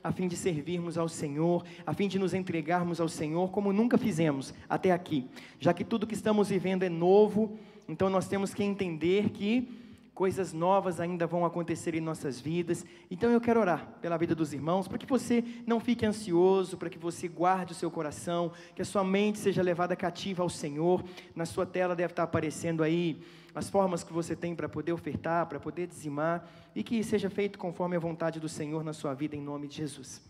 a fim de servirmos ao Senhor, a fim de nos entregarmos ao Senhor como nunca fizemos até aqui, já que tudo que estamos vivendo é novo. Então nós temos que entender que coisas novas ainda vão acontecer em nossas vidas. Então eu quero orar pela vida dos irmãos, para que você não fique ansioso, para que você guarde o seu coração, que a sua mente seja levada cativa ao Senhor. Na sua tela deve estar aparecendo aí as formas que você tem para poder ofertar, para poder dizimar, e que seja feito conforme a vontade do Senhor na sua vida, em nome de Jesus.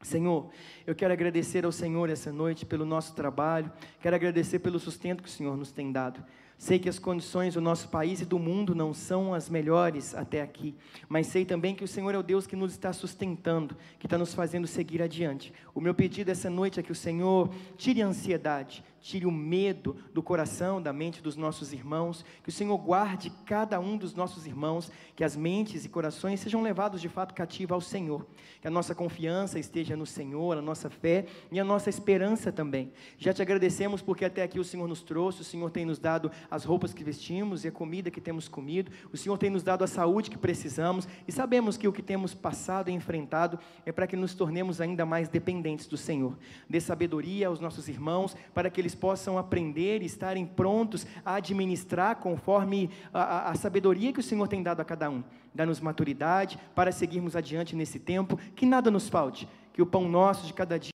Senhor, eu quero agradecer ao Senhor essa noite pelo nosso trabalho, quero agradecer pelo sustento que o Senhor nos tem dado. Sei que as condições do nosso país e do mundo não são as melhores até aqui, mas sei também que o Senhor é o Deus que nos está sustentando, que está nos fazendo seguir adiante. O meu pedido essa noite é que o Senhor tire a ansiedade, tire o medo do coração, da mente dos nossos irmãos, que o Senhor guarde cada um dos nossos irmãos, que as mentes e corações sejam levados de fato cativos ao Senhor, que a nossa confiança esteja no Senhor, a nossa fé e a nossa esperança também. Já te agradecemos porque até aqui o Senhor nos trouxe, o Senhor tem nos dado as roupas que vestimos e a comida que temos comido, o Senhor tem nos dado a saúde que precisamos, e sabemos que o que temos passado e enfrentado é para que nos tornemos ainda mais dependentes do Senhor. Dê sabedoria aos nossos irmãos, para que eles possam aprender e estarem prontos a administrar conforme a sabedoria que o Senhor tem dado a cada um. Dá-nos maturidade para seguirmos adiante nesse tempo, que nada nos falte, que o pão nosso de cada dia,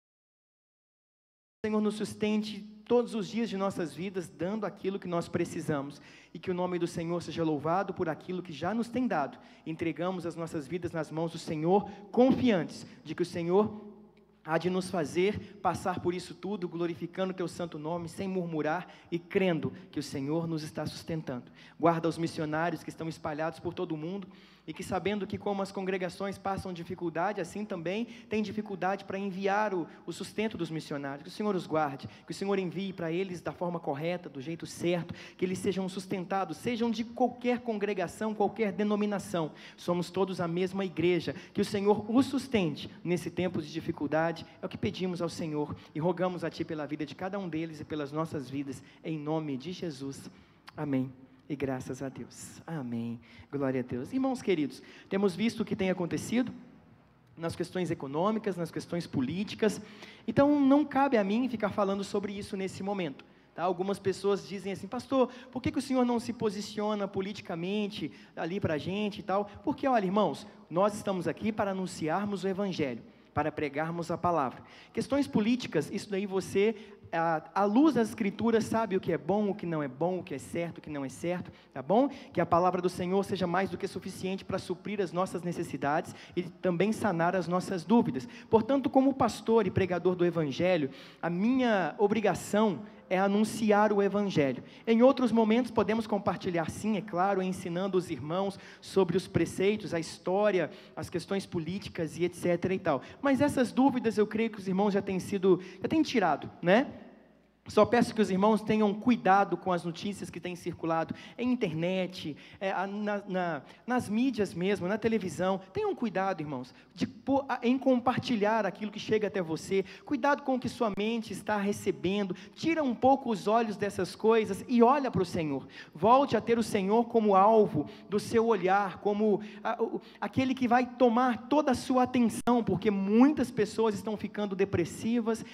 o Senhor nos sustente todos os dias de nossas vidas, dando aquilo que nós precisamos, e que o nome do Senhor seja louvado por aquilo que já nos tem dado. Entregamos as nossas vidas nas mãos do Senhor, confiantes de que o Senhor há de nos fazer passar por isso tudo, glorificando o teu santo nome, sem murmurar, e crendo que o Senhor nos está sustentando. Guarda os missionários que estão espalhados por todo o mundo, e que, sabendo que como as congregações passam dificuldade, assim também tem dificuldade para enviar o sustento dos missionários. Que o Senhor os guarde, que o Senhor envie para eles da forma correta, do jeito certo, que eles sejam sustentados, sejam de qualquer congregação, qualquer denominação. Somos todos a mesma igreja, que o Senhor os sustente nesse tempo de dificuldade. É o que pedimos ao Senhor, e rogamos a Ti pela vida de cada um deles e pelas nossas vidas, em nome de Jesus, amém. E graças a Deus, amém, glória a Deus. Irmãos queridos, temos visto o que tem acontecido nas questões econômicas, nas questões políticas, então não cabe a mim ficar falando sobre isso nesse momento, tá? Algumas pessoas dizem assim: pastor, por que o senhor não se posiciona politicamente ali para a gente e tal? Porque olha, irmãos, nós estamos aqui para anunciarmos o Evangelho, para pregarmos a palavra. Questões políticas, isso daí você, à luz das Escrituras, sabe o que é bom, o que não é bom, o que é certo, o que não é certo, tá bom? Que a palavra do Senhor seja mais do que suficiente para suprir as nossas necessidades e também sanar as nossas dúvidas. Portanto, como pastor e pregador do Evangelho, a minha obrigação é anunciar o Evangelho. Em outros momentos podemos compartilhar, sim, é claro, ensinando os irmãos sobre os preceitos, a história, as questões políticas e etc e tal. Mas essas dúvidas eu creio que os irmãos já têm tirado, né? Só peço que os irmãos tenham cuidado com as notícias que têm circulado em internet, nas mídias mesmo, na televisão. Tenham cuidado, irmãos, em compartilhar aquilo que chega até você. Cuidado com o que sua mente está recebendo. Tira um pouco os olhos dessas coisas e olha para o Senhor. Volte a ter o Senhor como alvo do seu olhar, como aquele que vai tomar toda a sua atenção, porque muitas pessoas estão ficando depressivas,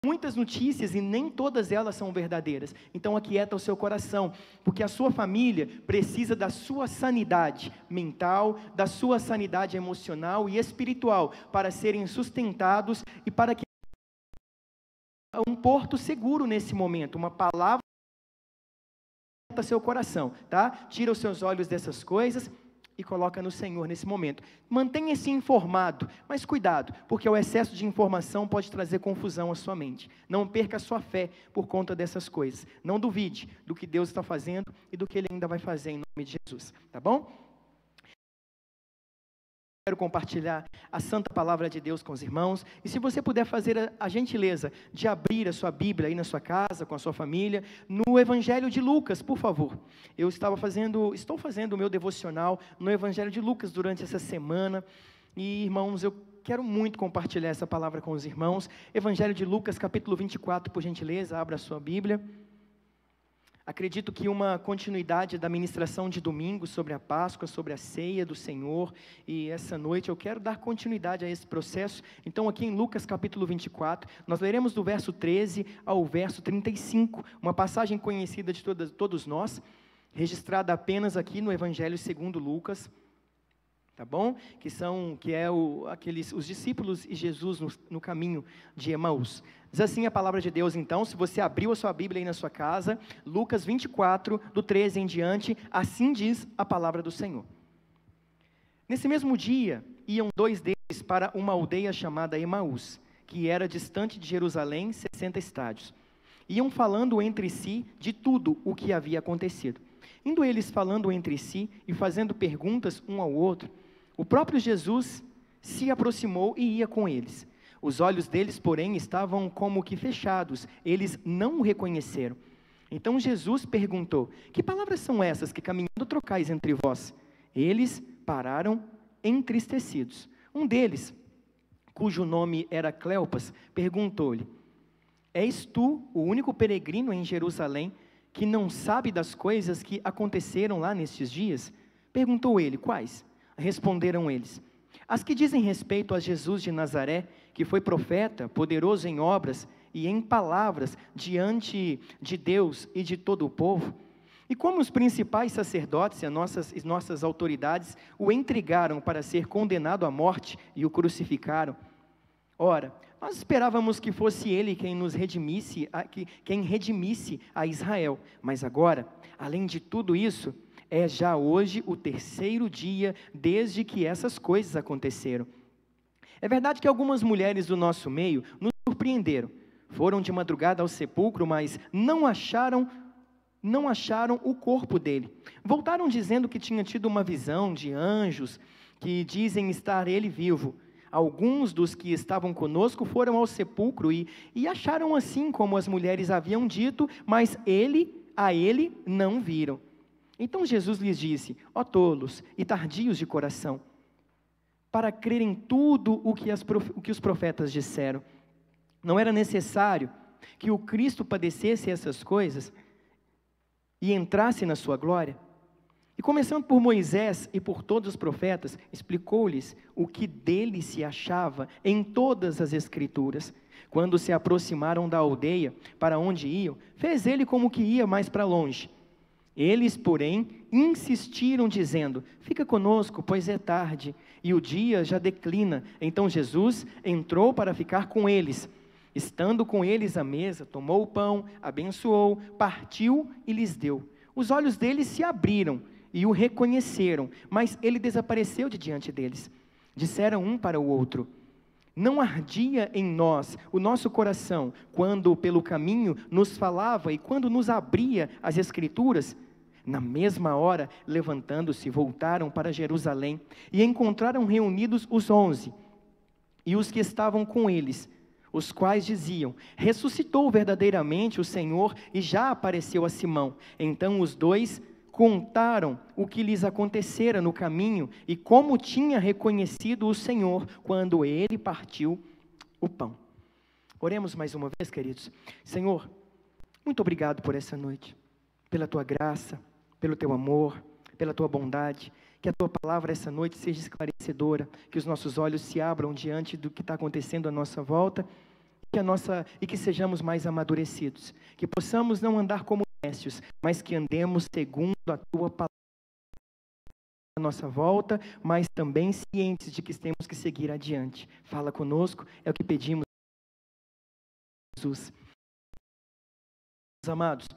muitas notícias, e nem todas elas são verdadeiras. Então aquieta o seu coração, porque a sua família precisa da sua sanidade mental, da sua sanidade emocional e espiritual, para serem sustentados e para que um porto seguro nesse momento, uma palavra seu coração, tá? Tira os seus olhos dessas coisas e coloca no Senhor nesse momento. Mantenha-se informado, mas cuidado, porque o excesso de informação pode trazer confusão à sua mente. Não perca a sua fé por conta dessas coisas. Não duvide do que Deus está fazendo e do que Ele ainda vai fazer em nome de Jesus, tá bom? Quero compartilhar a santa palavra de Deus com os irmãos, e se você puder fazer a gentileza de abrir a sua Bíblia aí na sua casa, com a sua família, no Evangelho de Lucas, por favor. Eu estou fazendo o meu devocional no Evangelho de Lucas durante essa semana, e irmãos, eu quero muito compartilhar essa palavra com os irmãos. Evangelho de Lucas, capítulo 24, por gentileza, abra a sua Bíblia. Acredito que uma continuidade da ministração de domingo sobre a Páscoa, sobre a ceia do Senhor, e essa noite eu quero dar continuidade a esse processo. Então aqui em Lucas capítulo 24, nós leremos do verso 13 ao verso 35, uma passagem conhecida de todos nós, registrada apenas aqui no Evangelho segundo Lucas, tá bom? Os discípulos e Jesus no caminho de Emaús. Diz assim a palavra de Deus então, se você abriu a sua Bíblia aí na sua casa, Lucas 24, do 13 em diante, assim diz a palavra do Senhor. Nesse mesmo dia, iam 2 deles para uma aldeia chamada Emaús, que era distante de Jerusalém 60 estádios. Iam falando entre si de tudo o que havia acontecido. Indo eles falando entre si e fazendo perguntas um ao outro, o próprio Jesus se aproximou e ia com eles. Os olhos deles, porém, estavam como que fechados, eles não o reconheceram. Então Jesus perguntou: que palavras são essas que caminhando trocais entre vós? Eles pararam entristecidos. Um deles, cujo nome era Cleopas, perguntou-lhe: és tu o único peregrino em Jerusalém que não sabe das coisas que aconteceram lá nestes dias? Perguntou ele: quais? Responderam eles: as que dizem respeito a Jesus de Nazaré, que foi profeta, poderoso em obras e em palavras diante de Deus e de todo o povo. E como os principais sacerdotes e nossas autoridades o intrigaram para ser condenado à morte e o crucificaram. Ora, nós esperávamos que fosse ele quem nos redimisse, quem redimisse a Israel. Mas agora, além de tudo isso, é já hoje o 3º dia desde que essas coisas aconteceram. É verdade que algumas mulheres do nosso meio nos surpreenderam. Foram de madrugada ao sepulcro, mas não acharam o corpo dele. Voltaram dizendo que tinha tido uma visão de anjos que dizem estar ele vivo. Alguns dos que estavam conosco foram ao sepulcro e acharam assim como as mulheres haviam dito, mas a ele não viram. Então Jesus lhes disse: ó tolos e tardios de coração, para crerem tudo o que os profetas disseram. Não era necessário que o Cristo padecesse essas coisas e entrasse na sua glória? E começando por Moisés e por todos os profetas, explicou-lhes o que dele se achava em todas as Escrituras. Quando se aproximaram da aldeia para onde iam, fez ele como que ia mais para longe. Eles, porém, insistiram dizendo: fica conosco, pois é tarde, e o dia já declina. Então Jesus entrou para ficar com eles. Estando com eles à mesa, tomou o pão, abençoou, partiu e lhes deu. Os olhos deles se abriram e o reconheceram, mas ele desapareceu de diante deles. Disseram um para o outro: não ardia em nós o nosso coração, quando pelo caminho nos falava e quando nos abria as Escrituras? Na mesma hora, levantando-se, voltaram para Jerusalém e encontraram reunidos os 11 e os que estavam com eles, os quais diziam: ressuscitou verdadeiramente o Senhor e já apareceu a Simão. Então os 2 contaram o que lhes acontecera no caminho e como tinha reconhecido o Senhor quando ele partiu o pão. Oremos mais uma vez, queridos. Senhor, muito obrigado por essa noite, pela tua graça, pelo teu amor, pela tua bondade. Que a tua palavra essa noite seja esclarecedora, que os nossos olhos se abram diante do que está acontecendo à nossa volta, e que sejamos mais amadurecidos, que possamos não andar como nécios, mas que andemos segundo a tua palavra à nossa volta, mas também cientes de que temos que seguir adiante. Fala conosco, é o que pedimos, Jesus. Meus amados,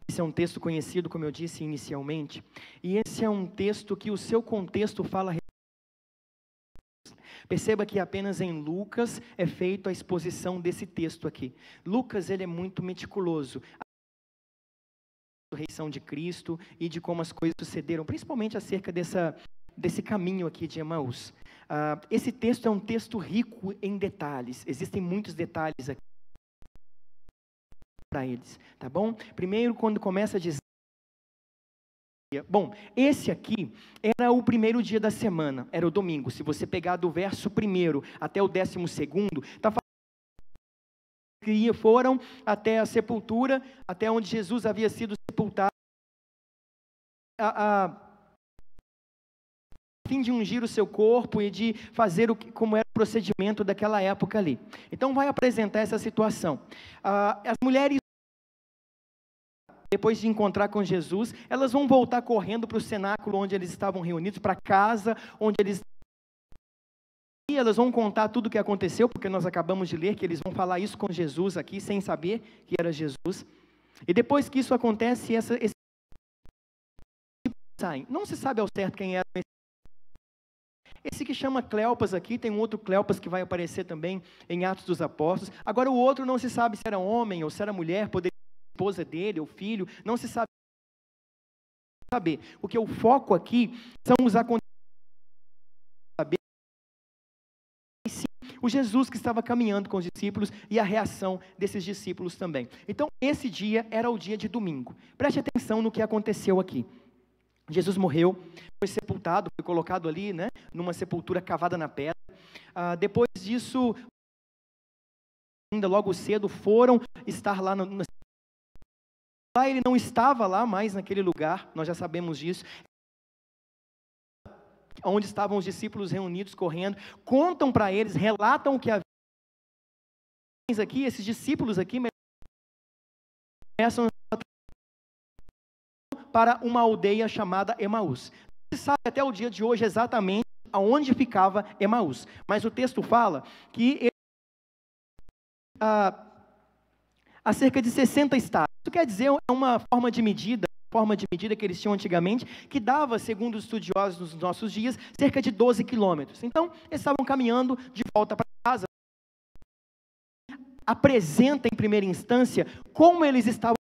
esse é um texto conhecido, como eu disse inicialmente, e esse é um texto que o seu contexto fala. Perceba que apenas em Lucas é feita a exposição desse texto aqui. Lucas, ele é muito meticuloso. A ressurreição de Cristo e de como as coisas sucederam, principalmente acerca desse caminho aqui de Emaús. Esse texto é um texto rico em detalhes. Existem muitos detalhes aqui para eles, tá bom? Primeiro, quando começa a dizer... Bom, esse aqui era o primeiro dia da semana, era o domingo. Se você pegar do verso 1º até o 12º, está falando que foram até a sepultura, até onde Jesus havia sido sepultado, a fim de ungir o seu corpo e de fazer como era o procedimento daquela época ali. Então vai apresentar essa situação. As mulheres, depois de encontrar com Jesus, elas vão voltar correndo para o cenáculo onde eles estavam reunidos, para casa onde eles... E elas vão contar tudo o que aconteceu, porque nós acabamos de ler que eles vão falar isso com Jesus aqui, sem saber que era Jesus. E depois que isso acontece, esse saem. Não se sabe ao certo quem era esse que chama Cleopas aqui. Tem um outro Cleopas que vai aparecer também em Atos dos Apóstolos. Agora o outro não se sabe se era homem ou se era mulher, poderia ser esposa dele ou filho, não se sabe. Porque o foco aqui são os acontecimentos. O Jesus que estava caminhando com os discípulos e a reação desses discípulos também. Então esse dia era o dia de domingo. Preste atenção no que aconteceu aqui. Jesus morreu, foi sepultado, foi colocado ali, né, numa sepultura cavada na pedra. Depois disso, ainda logo cedo, foram estar lá lá ele não estava lá mais naquele lugar, nós já sabemos disso. Onde estavam os discípulos reunidos, correndo, contam para eles, relatam o que havia aqui, esses discípulos aqui começam para uma aldeia chamada Emaús. Não se sabe até o dia de hoje exatamente aonde ficava Emaús, mas o texto fala que a cerca de 60 estádios. Isso quer dizer, é uma forma de medida que eles tinham antigamente, que dava, segundo os estudiosos nos nossos dias, cerca de 12 quilômetros. Então, eles estavam caminhando de volta para casa. Apresenta em primeira instância como eles estavam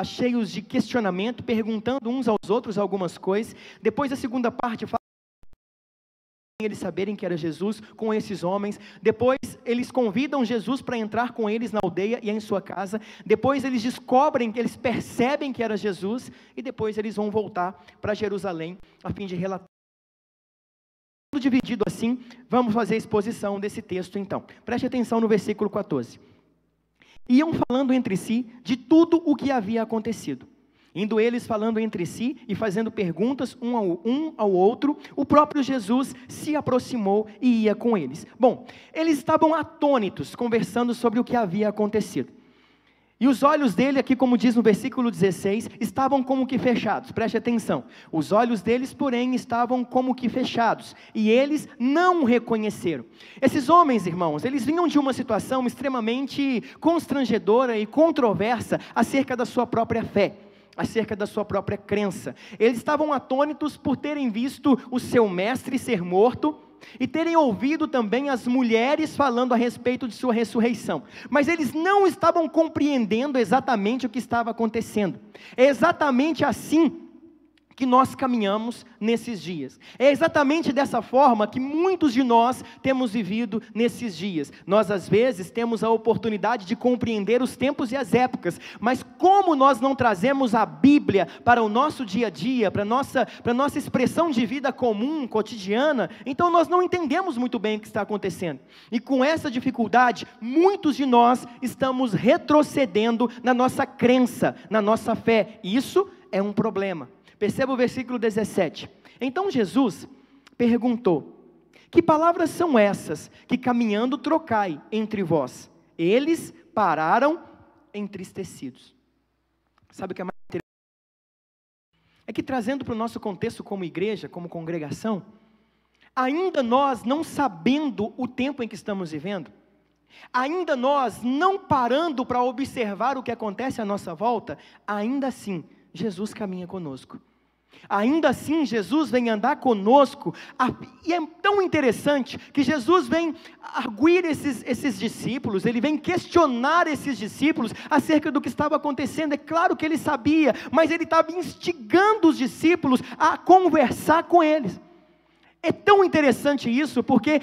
cheios de questionamento, perguntando uns aos outros algumas coisas. Depois a segunda parte fala eles saberem que era Jesus com esses homens. Depois eles convidam Jesus para entrar com eles na aldeia e em sua casa. Depois eles descobrem, que eles percebem que era Jesus, e depois eles vão voltar para Jerusalém a fim de relatar. Tudo dividido assim. Vamos fazer a exposição desse texto então. Preste atenção no versículo 14. Iam falando entre si de tudo o que havia acontecido. Indo eles falando entre si e fazendo perguntas um ao outro, o próprio Jesus se aproximou e ia com eles. Bom, eles estavam atônitos, conversando sobre o que havia acontecido. E os olhos dele, aqui como diz no versículo 16, estavam como que fechados. Preste atenção. Os olhos deles, porém, estavam como que fechados. E eles não o reconheceram. Esses homens, irmãos, eles vinham de uma situação extremamente constrangedora e controversa acerca da sua própria fé, acerca da sua própria crença. Eles estavam atônitos por terem visto o seu mestre ser morto e terem ouvido também as mulheres falando a respeito de sua ressurreição. Mas eles não estavam compreendendo exatamente o que estava acontecendo. É exatamente assim que nós caminhamos nesses dias. É exatamente dessa forma que muitos de nós temos vivido nesses dias. Nós às vezes temos a oportunidade de compreender os tempos e as épocas, mas como nós não trazemos a Bíblia para o nosso dia a dia, para a nossa expressão de vida comum, cotidiana, então nós não entendemos muito bem o que está acontecendo. E com essa dificuldade, muitos de nós estamos retrocedendo na nossa crença, na nossa fé. E isso é um problema. Perceba o versículo 17. Então Jesus perguntou: que palavras são essas que caminhando trocai entre vós? Eles pararam entristecidos. Sabe o que é mais interessante? É que trazendo para o nosso contexto como igreja, como congregação, ainda nós não sabendo o tempo em que estamos vivendo, ainda nós não parando para observar o que acontece à nossa volta, ainda assim Jesus caminha conosco. Ainda assim, Jesus vem andar conosco, e é tão interessante que Jesus vem arguir esses discípulos, ele vem questionar esses discípulos acerca do que estava acontecendo. É claro que ele sabia, mas ele estava instigando os discípulos a conversar com eles. É tão interessante isso, porque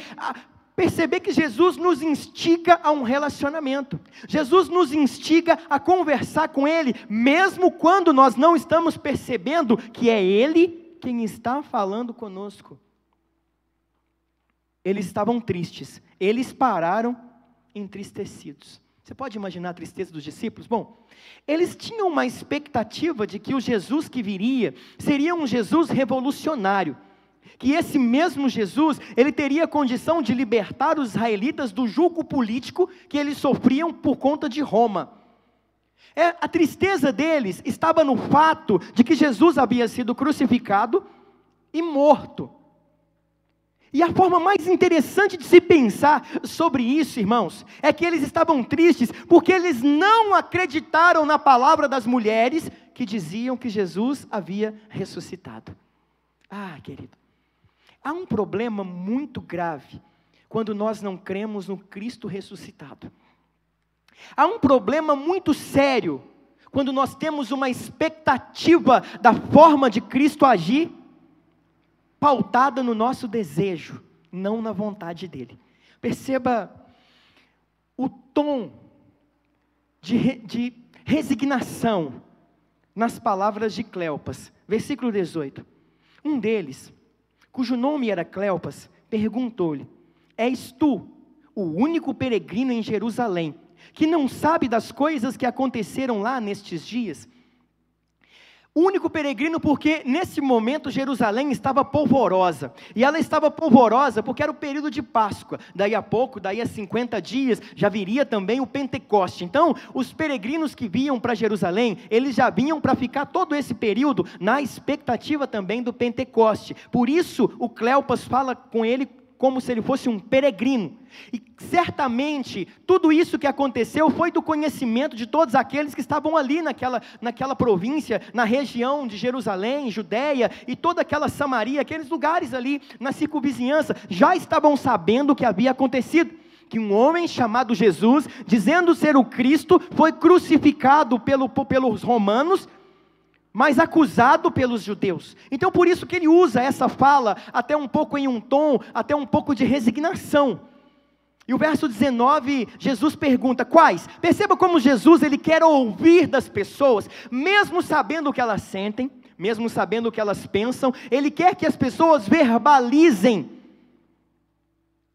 perceber que Jesus nos instiga a um relacionamento. Jesus nos instiga a conversar com Ele, mesmo quando nós não estamos percebendo que é Ele quem está falando conosco. eles estavam tristes, eles pararam entristecidos. Você pode imaginar a tristeza dos discípulos? Bom, eles tinham uma expectativa de que o Jesus que viria seria um Jesus revolucionário, que esse mesmo Jesus, ele teria condição de libertar os israelitas do jugo político que eles sofriam por conta de Roma. A tristeza deles estava no fato de que Jesus havia sido crucificado e morto. E a forma mais interessante de se pensar sobre isso, irmãos, é que eles estavam tristes porque eles não acreditaram na palavra das mulheres que diziam que Jesus havia ressuscitado. Ah, querido, há um problema muito grave quando nós não cremos no Cristo ressuscitado. Há um problema muito sério quando nós temos uma expectativa da forma de Cristo agir pautada no nosso desejo, não na vontade dele. Perceba o tom de resignação nas palavras de Cleopas. Versículo 18. Um deles, cujo nome era Cleopas, perguntou-lhe: és tu o único peregrino em Jerusalém, que não sabe das coisas que aconteceram lá nestes dias? Único peregrino porque nesse momento Jerusalém estava polvorosa, e ela estava polvorosa porque era o período de Páscoa, daí a pouco, daí a 50 dias, já viria também o Pentecoste. Então, os peregrinos que vinham para Jerusalém, eles já vinham para ficar todo esse período, na expectativa também do Pentecoste. Por isso, o Cleopas fala com ele como se ele fosse um peregrino, e certamente, tudo isso que aconteceu foi do conhecimento de todos aqueles que estavam ali naquela província, na região de Jerusalém, Judeia, e toda aquela Samaria, aqueles lugares ali, na circunvizinhança, já estavam sabendo o que havia acontecido, que um homem chamado Jesus, dizendo ser o Cristo, foi crucificado pelos romanos, mas acusado pelos judeus. Então por isso que ele usa essa fala, até um pouco em um tom, até um pouco de resignação. E o verso 19, Jesus pergunta, quais? Perceba como Jesus, ele quer ouvir das pessoas, mesmo sabendo o que elas sentem, mesmo sabendo o que elas pensam, ele quer que as pessoas verbalizem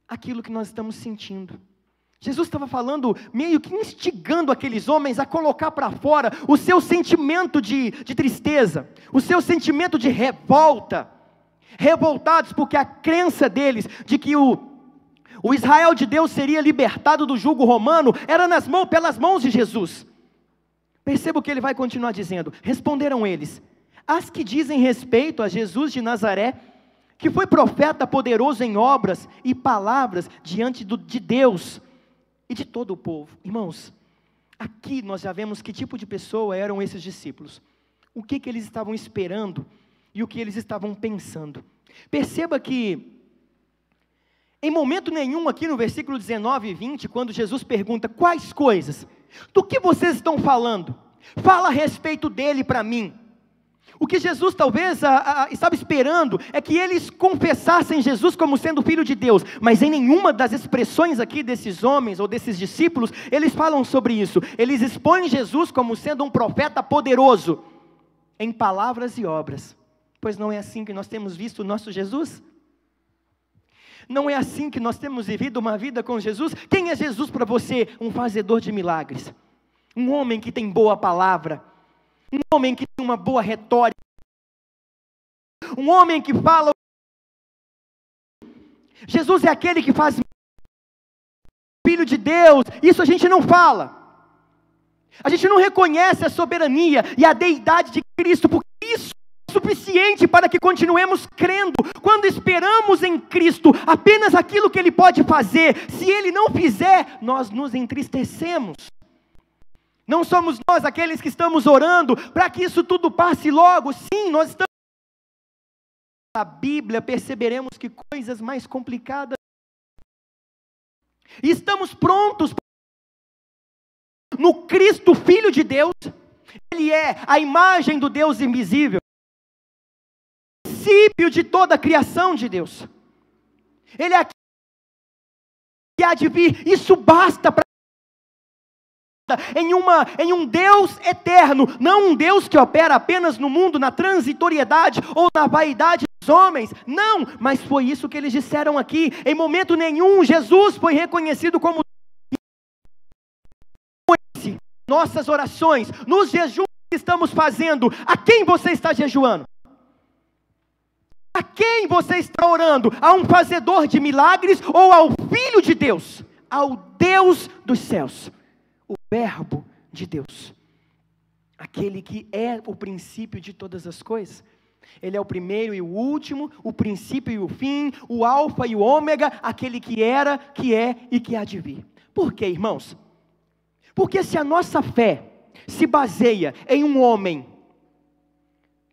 aquilo que nós estamos sentindo. Jesus estava falando, meio que instigando aqueles homens a colocar para fora o seu sentimento de tristeza, o seu sentimento de revolta, revoltados porque a crença deles de que o Israel de Deus seria libertado do jugo romano, era pelas mãos de Jesus. Perceba o que ele vai continuar dizendo. Responderam eles: as que dizem respeito a Jesus de Nazaré, que foi profeta poderoso em obras e palavras diante de Deus e de todo o povo. Irmãos, aqui nós já vemos que tipo de pessoa eram esses discípulos, o que eles estavam esperando e o que eles estavam pensando. Perceba que em momento nenhum aqui no versículo 19 e 20, quando Jesus pergunta, quais coisas? Do que vocês estão falando? Fala a respeito dele para mim. O que Jesus talvez estava esperando é que eles confessassem Jesus como sendo filho de Deus, mas em nenhuma das expressões aqui desses homens ou desses discípulos, eles falam sobre isso. Eles expõem Jesus como sendo um profeta poderoso, em palavras e obras. Pois não é assim que nós temos visto o nosso Jesus? Não é assim que nós temos vivido uma vida com Jesus? Quem é Jesus para você? Um fazedor de milagres, um homem que tem boa palavra, um homem que tem uma boa retórica, um homem que fala. Jesus é aquele que faz filho de Deus. Isso a gente não fala, a gente não reconhece a soberania e a deidade de Cristo, porque isso é suficiente para que continuemos crendo. Quando esperamos em Cristo apenas aquilo que Ele pode fazer, se Ele não fizer, nós nos entristecemos. Não somos nós aqueles que estamos orando para que isso tudo passe logo. Sim, nós estamos na Bíblia, perceberemos que coisas mais complicadas. E estamos prontos no Cristo, Filho de Deus. Ele é a imagem do Deus invisível, o princípio de toda a criação de Deus. Ele é aquele que há de vir. Isso basta para em um Deus eterno, não um Deus que opera apenas no mundo, na transitoriedade ou na vaidade dos homens. Não, mas foi isso que eles disseram aqui. Em momento nenhum, Jesus foi reconhecido como nossas orações, nos jejuns que estamos fazendo. A quem você está jejuando? A quem você está orando? A um fazedor de milagres ou ao Filho de Deus? Ao Deus dos céus, o Verbo de Deus, aquele que é o princípio de todas as coisas. Ele é o primeiro e o último, o princípio e o fim, o alfa e o ômega, aquele que era, que é e que há de vir. Por quê, irmãos? Porque se a nossa fé se baseia em um homem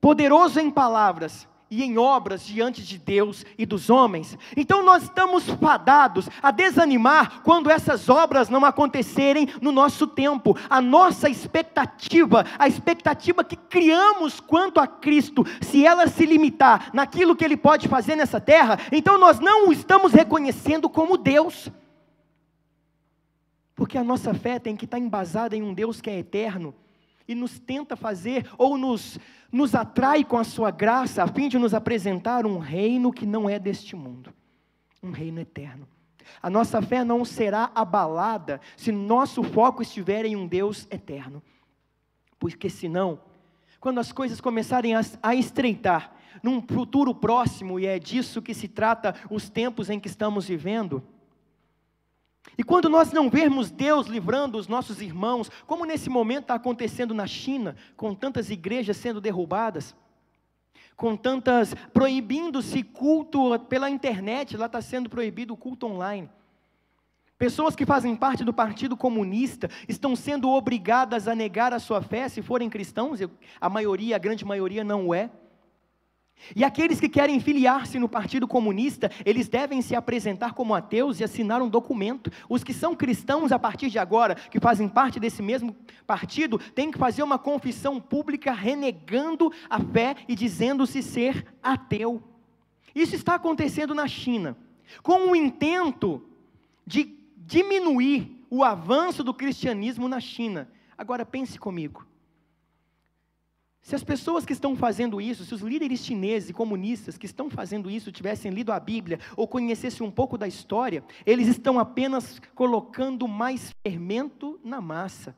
poderoso em palavras e em obras diante de Deus e dos homens, então nós estamos fadados a desanimar quando essas obras não acontecerem no nosso tempo. A nossa expectativa, a expectativa que criamos quanto a Cristo, se ela se limitar naquilo que Ele pode fazer nessa terra, então nós não o estamos reconhecendo como Deus. Porque a nossa fé tem que estar embasada em um Deus que é eterno, e nos tenta fazer, ou nos atrai com a sua graça, a fim de nos apresentar um reino que não é deste mundo, um reino eterno. A nossa fé não será abalada, se nosso foco estiver em um Deus eterno, porque senão, quando as coisas começarem a estreitar, num futuro próximo, e é disso que se trata os tempos em que estamos vivendo, e quando nós não vermos Deus livrando os nossos irmãos, como nesse momento está acontecendo na China, com tantas igrejas sendo derrubadas, com tantas, proibindo-se culto pela internet, lá está sendo proibido o culto online. Pessoas que fazem parte do Partido Comunista estão sendo obrigadas a negar a sua fé, se forem cristãos, a maioria, a grande maioria não o é. E aqueles que querem filiar-se no Partido Comunista, eles devem se apresentar como ateus e assinar um documento. Os que são cristãos a partir de agora, que fazem parte desse mesmo partido, têm que fazer uma confissão pública renegando a fé e dizendo-se ser ateu. Isso está acontecendo na China, com o intento de diminuir o avanço do cristianismo na China. Agora pense comigo. Se as pessoas que estão fazendo isso, se os líderes chineses e comunistas que estão fazendo isso tivessem lido a Bíblia ou conhecessem um pouco da história, eles estão apenas colocando mais fermento na massa.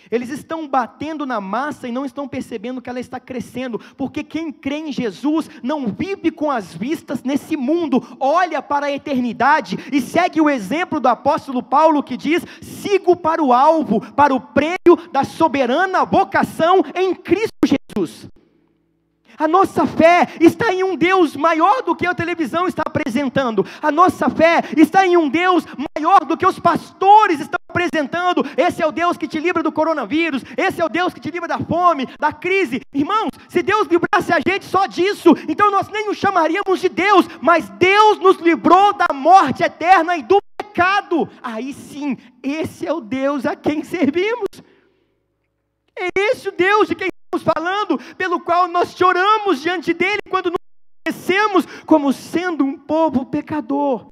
Eles estão batendo na massa e não estão percebendo que ela está crescendo, porque quem crê em Jesus não vive com as vistas nesse mundo, olha para a eternidade e segue o exemplo do apóstolo Paulo que diz: sigo para o alvo, para o prêmio da soberana vocação em Cristo Jesus. A nossa fé está em um Deus maior do que a televisão está apresentando. A nossa fé está em um Deus maior do que os pastores estão apresentando. Esse é o Deus que te livra do coronavírus. Esse é o Deus que te livra da fome, da crise. Irmãos, se Deus livrasse a gente só disso, então nós nem o chamaríamos de Deus. Mas Deus nos livrou da morte eterna e do pecado. Aí sim, esse é o Deus a quem servimos. É esse o Deus de quem estamos falando, pelo qual nós choramos diante dele quando nos conhecemos como sendo um povo pecador,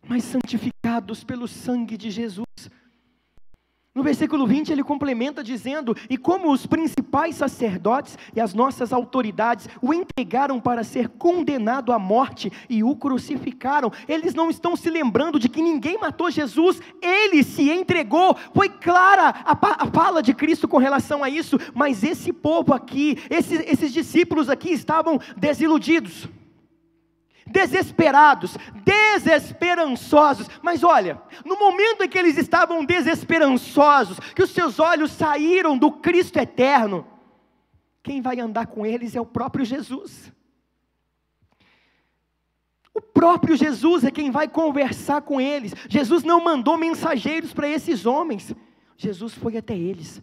mas santificados pelo sangue de Jesus. No versículo 20 ele complementa dizendo: e como os principais sacerdotes e as nossas autoridades o entregaram para ser condenado à morte e o crucificaram. Eles não estão se lembrando de que ninguém matou Jesus, ele se entregou. Foi clara a fala de Cristo com relação a isso, mas esse povo aqui, esses discípulos aqui estavam desiludidos, desesperados, desesperançosos. Mas olha, no momento em que eles estavam desesperançosos, que os seus olhos saíram do Cristo eterno, quem vai andar com eles é o próprio Jesus. O próprio Jesus é quem vai conversar com eles. Jesus não mandou mensageiros para esses homens, Jesus foi até eles.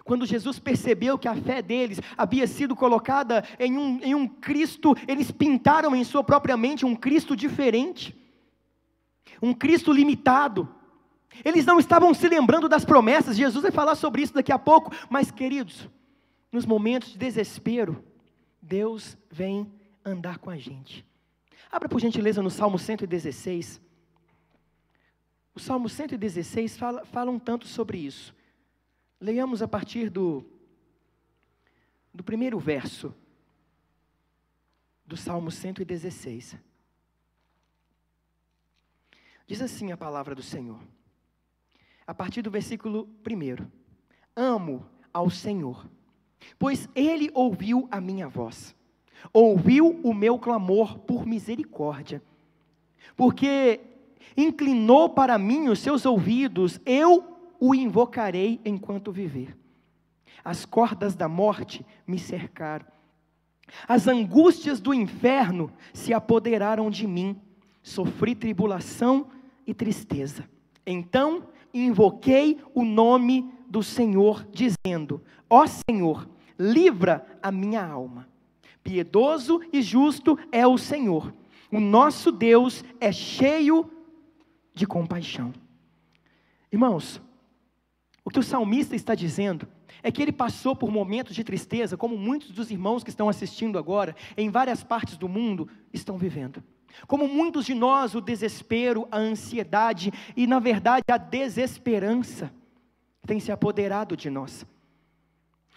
Quando Jesus percebeu que a fé deles havia sido colocada em um Cristo, eles pintaram em sua própria mente um Cristo diferente, um Cristo limitado. Eles não estavam se lembrando das promessas. Jesus vai falar sobre isso daqui a pouco. Mas queridos, nos momentos de desespero, Deus vem andar com a gente. Abra por gentileza no Salmo 116. O Salmo 116 fala um tanto sobre isso. Leiamos a partir do primeiro verso. do Salmo 116. Diz assim a palavra do Senhor, a partir do versículo 1. Amo ao Senhor, pois Ele ouviu a minha voz, ouviu o meu clamor por misericórdia, porque inclinou para mim os seus ouvidos, eu o invocarei enquanto viver. As cordas da morte me cercaram, as angústias do inferno se apoderaram de mim, sofri tribulação e tristeza. Então invoquei o nome do Senhor, dizendo: ó Senhor, livra a minha alma. Piedoso e justo é o Senhor, o nosso Deus é cheio de compaixão. Irmãos, o que o salmista está dizendo é que ele passou por momentos de tristeza, como muitos dos irmãos que estão assistindo agora, em várias partes do mundo, estão vivendo. Como muitos de nós, o desespero, a ansiedade e, na verdade, a desesperança tem se apoderado de nós.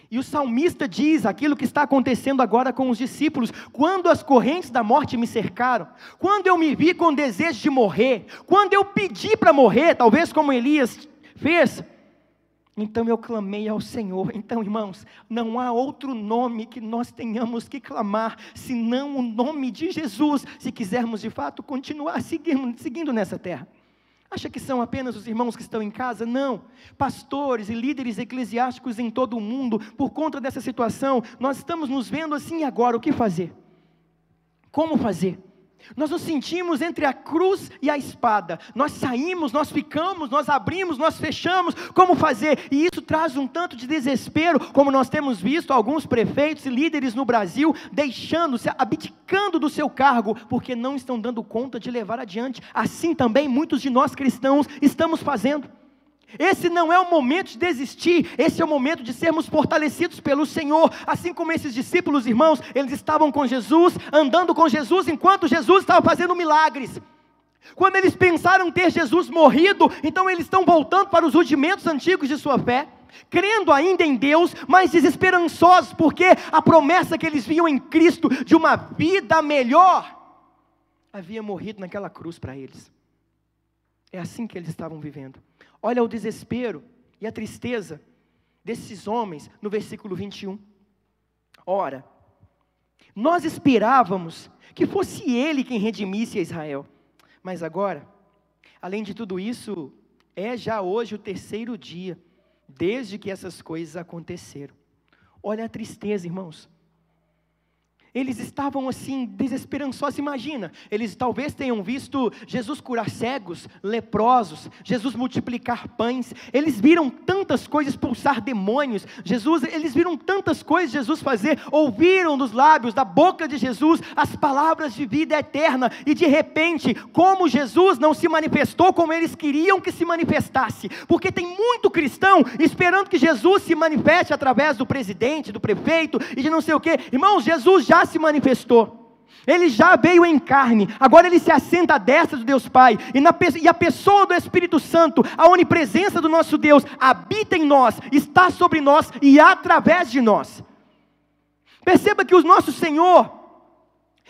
E o salmista diz aquilo que está acontecendo agora com os discípulos: quando as correntes da morte me cercaram, quando eu me vi com desejo de morrer, quando eu pedi para morrer, talvez como Elias fez, então eu clamei ao Senhor. Então, irmãos, não há outro nome que nós tenhamos que clamar, senão o nome de Jesus, se quisermos de fato continuar seguindo nessa terra. Acha que são apenas os irmãos que estão em casa? Não. Pastores e líderes eclesiásticos em todo o mundo, por conta dessa situação, nós estamos nos vendo assim: e agora, o que fazer? Como fazer? Nós nos sentimos entre a cruz e a espada. Nós saímos, nós ficamos, nós abrimos, nós fechamos. Como fazer? E isso traz um tanto de desespero, como nós temos visto alguns prefeitos e líderes no Brasil deixando-se, abdicando do seu cargo, porque não estão dando conta de levar adiante. Assim também muitos de nós cristãos estamos fazendo. Esse não é o momento de desistir, esse é o momento de sermos fortalecidos pelo Senhor, assim como esses discípulos, irmãos, eles estavam com Jesus, andando com Jesus, enquanto Jesus estava fazendo milagres. Quando eles pensaram ter Jesus morrido, então eles estão voltando para os rudimentos antigos de sua fé, crendo ainda em Deus, mas desesperançosos, porque a promessa que eles viam em Cristo, de uma vida melhor, havia morrido naquela cruz para eles. É assim que eles estavam vivendo. Olha o desespero e a tristeza desses homens no versículo 21. Ora, nós esperávamos que fosse Ele quem redimisse a Israel. Mas agora, além de tudo isso, é já hoje o 3º dia, desde que essas coisas aconteceram. Olha a tristeza, irmãos. Eles estavam assim, desesperançosos. Imagina, eles talvez tenham visto Jesus curar cegos, leprosos, Jesus multiplicar pães. Eles viram tantas coisas, expulsar demônios. Eles viram tantas coisas Jesus fazer. Ouviram dos lábios, da boca de Jesus, as palavras de vida eterna. E de repente, como Jesus não se manifestou como eles queriam que se manifestasse. Porque tem muito cristão esperando que Jesus se manifeste através do presidente, do prefeito e de não sei o quê. Irmãos, Jesus já se manifestou, Ele já veio em carne, agora Ele se assenta à destra do Deus Pai, e a pessoa do Espírito Santo, a onipresença do nosso Deus, habita em nós, está sobre nós e através de nós. Perceba que o nosso Senhor,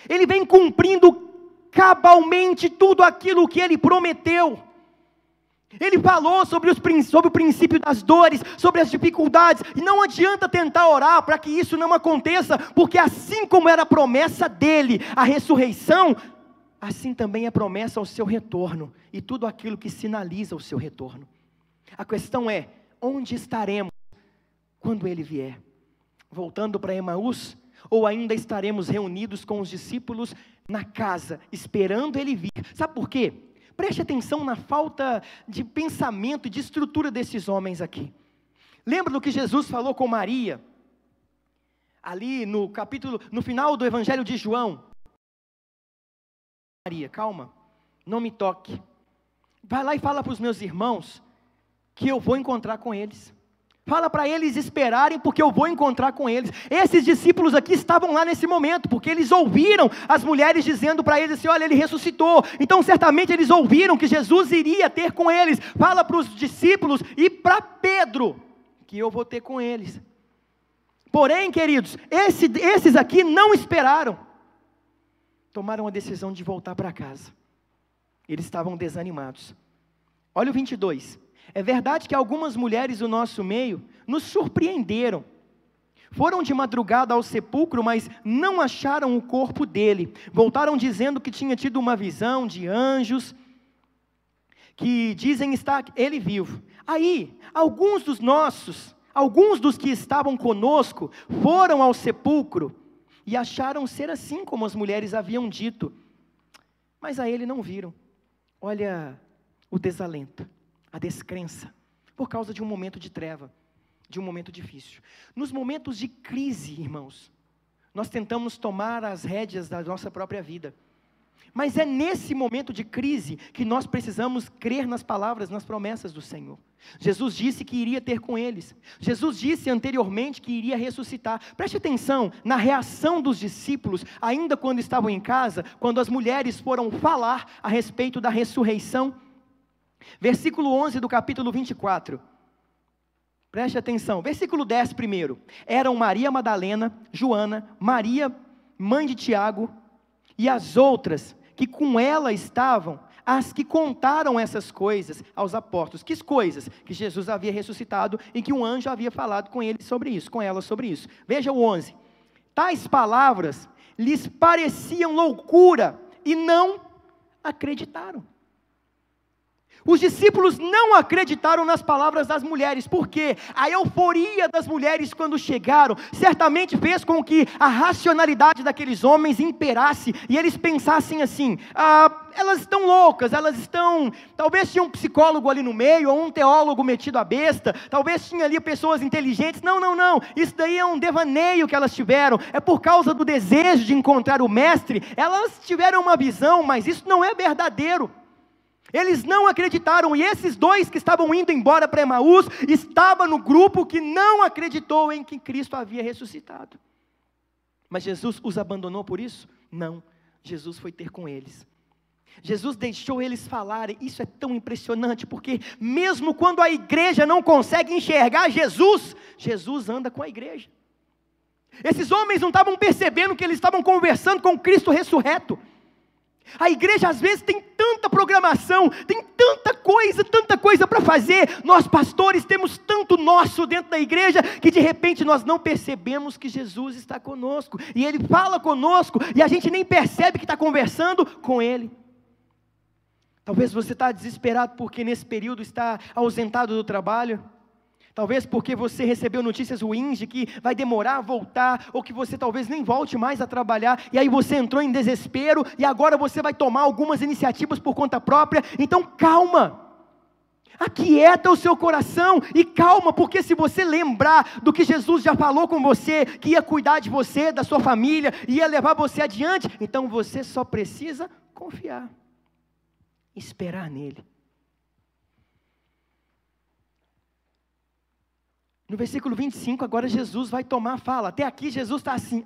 Ele vem cumprindo cabalmente tudo aquilo que Ele prometeu. Ele falou sobre o princípio das dores, sobre as dificuldades, e não adianta tentar orar para que isso não aconteça, porque assim como era a promessa dele, a ressurreição, assim também é promessa ao seu retorno, e tudo aquilo que sinaliza o seu retorno. A questão é, onde estaremos quando ele vier? Voltando para Emaús, ou ainda estaremos reunidos com os discípulos na casa, esperando ele vir? Sabe por quê? Preste atenção na falta de pensamento e de estrutura desses homens aqui. Lembra do que Jesus falou com Maria? Ali no final do Evangelho de João. Maria, calma, não me toque. Vai lá e fala para os meus irmãos que eu vou encontrar com eles. Fala para eles esperarem, porque eu vou encontrar com eles. Esses discípulos aqui estavam lá nesse momento, porque eles ouviram as mulheres dizendo para eles assim, olha, ele ressuscitou. Então certamente eles ouviram que Jesus iria ter com eles. Fala para os discípulos e para Pedro, que eu vou ter com eles. Porém, queridos, esses aqui não esperaram. tomaram a decisão de voltar para casa. Eles estavam desanimados. Olha o 22. É verdade que algumas mulheres do nosso meio nos surpreenderam. Foram de madrugada ao sepulcro, mas não acharam o corpo dele. Voltaram dizendo que tinha tido uma visão de anjos, que dizem estar ele vivo. Aí, alguns dos que estavam conosco, foram ao sepulcro, e acharam ser assim como as mulheres haviam dito. Mas a ele não viram. Olha o desalento, a descrença, por causa de um momento de treva, de um momento difícil. Nos momentos de crise, irmãos, nós tentamos tomar as rédeas da nossa própria vida. Mas é nesse momento de crise que nós precisamos crer nas palavras, nas promessas do Senhor. Jesus disse que iria ter com eles. Jesus disse anteriormente que iria ressuscitar. Preste atenção na reação dos discípulos, ainda quando estavam em casa, quando as mulheres foram falar a respeito da ressurreição. Versículo 11 do capítulo 24. Preste atenção, versículo 10 primeiro. Eram Maria Madalena, Joana, Maria, mãe de Tiago, e as outras que com ela estavam, as que contaram essas coisas aos apóstolos. Que coisas? Que Jesus havia ressuscitado e que um anjo havia falado com ele sobre isso, com ela sobre isso. Veja o 11. Tais palavras lhes pareciam loucura e não acreditaram. Os discípulos não acreditaram nas palavras das mulheres, porque a euforia das mulheres quando chegaram, certamente fez com que a racionalidade daqueles homens imperasse, e eles pensassem assim, elas estão loucas, talvez tinha um psicólogo ali no meio, ou um teólogo metido à besta, talvez tinha ali pessoas inteligentes, não, isso daí é um devaneio que elas tiveram, é por causa do desejo de encontrar o mestre, elas tiveram uma visão, mas isso não é verdadeiro. Eles não acreditaram, e esses dois que estavam indo embora para Emaús, estavam no grupo que não acreditou em que Cristo havia ressuscitado. Mas Jesus os abandonou por isso? Não, Jesus foi ter com eles. Jesus deixou eles falarem. Isso é tão impressionante, porque mesmo quando a igreja não consegue enxergar Jesus, Jesus anda com a igreja. Esses homens não estavam percebendo que eles estavam conversando com Cristo ressurreto. A igreja às vezes tem tanta programação, tem tanta coisa para fazer. Nós pastores temos tanto nosso dentro da igreja, que de repente nós não percebemos que Jesus está conosco, e Ele fala conosco, e a gente nem percebe que está conversando com Ele. Talvez você está desesperado porque nesse período está ausentado do trabalho. Talvez porque você recebeu notícias ruins de que vai demorar a voltar, ou que você talvez nem volte mais a trabalhar, e aí você entrou em desespero, e agora você vai tomar algumas iniciativas por conta própria. Então calma, aquieta o seu coração, e calma, porque se você lembrar do que Jesus já falou com você, que ia cuidar de você, da sua família, ia levar você adiante, então você só precisa confiar, esperar nele. No versículo 25, agora Jesus vai tomar a fala. Até aqui Jesus está assim,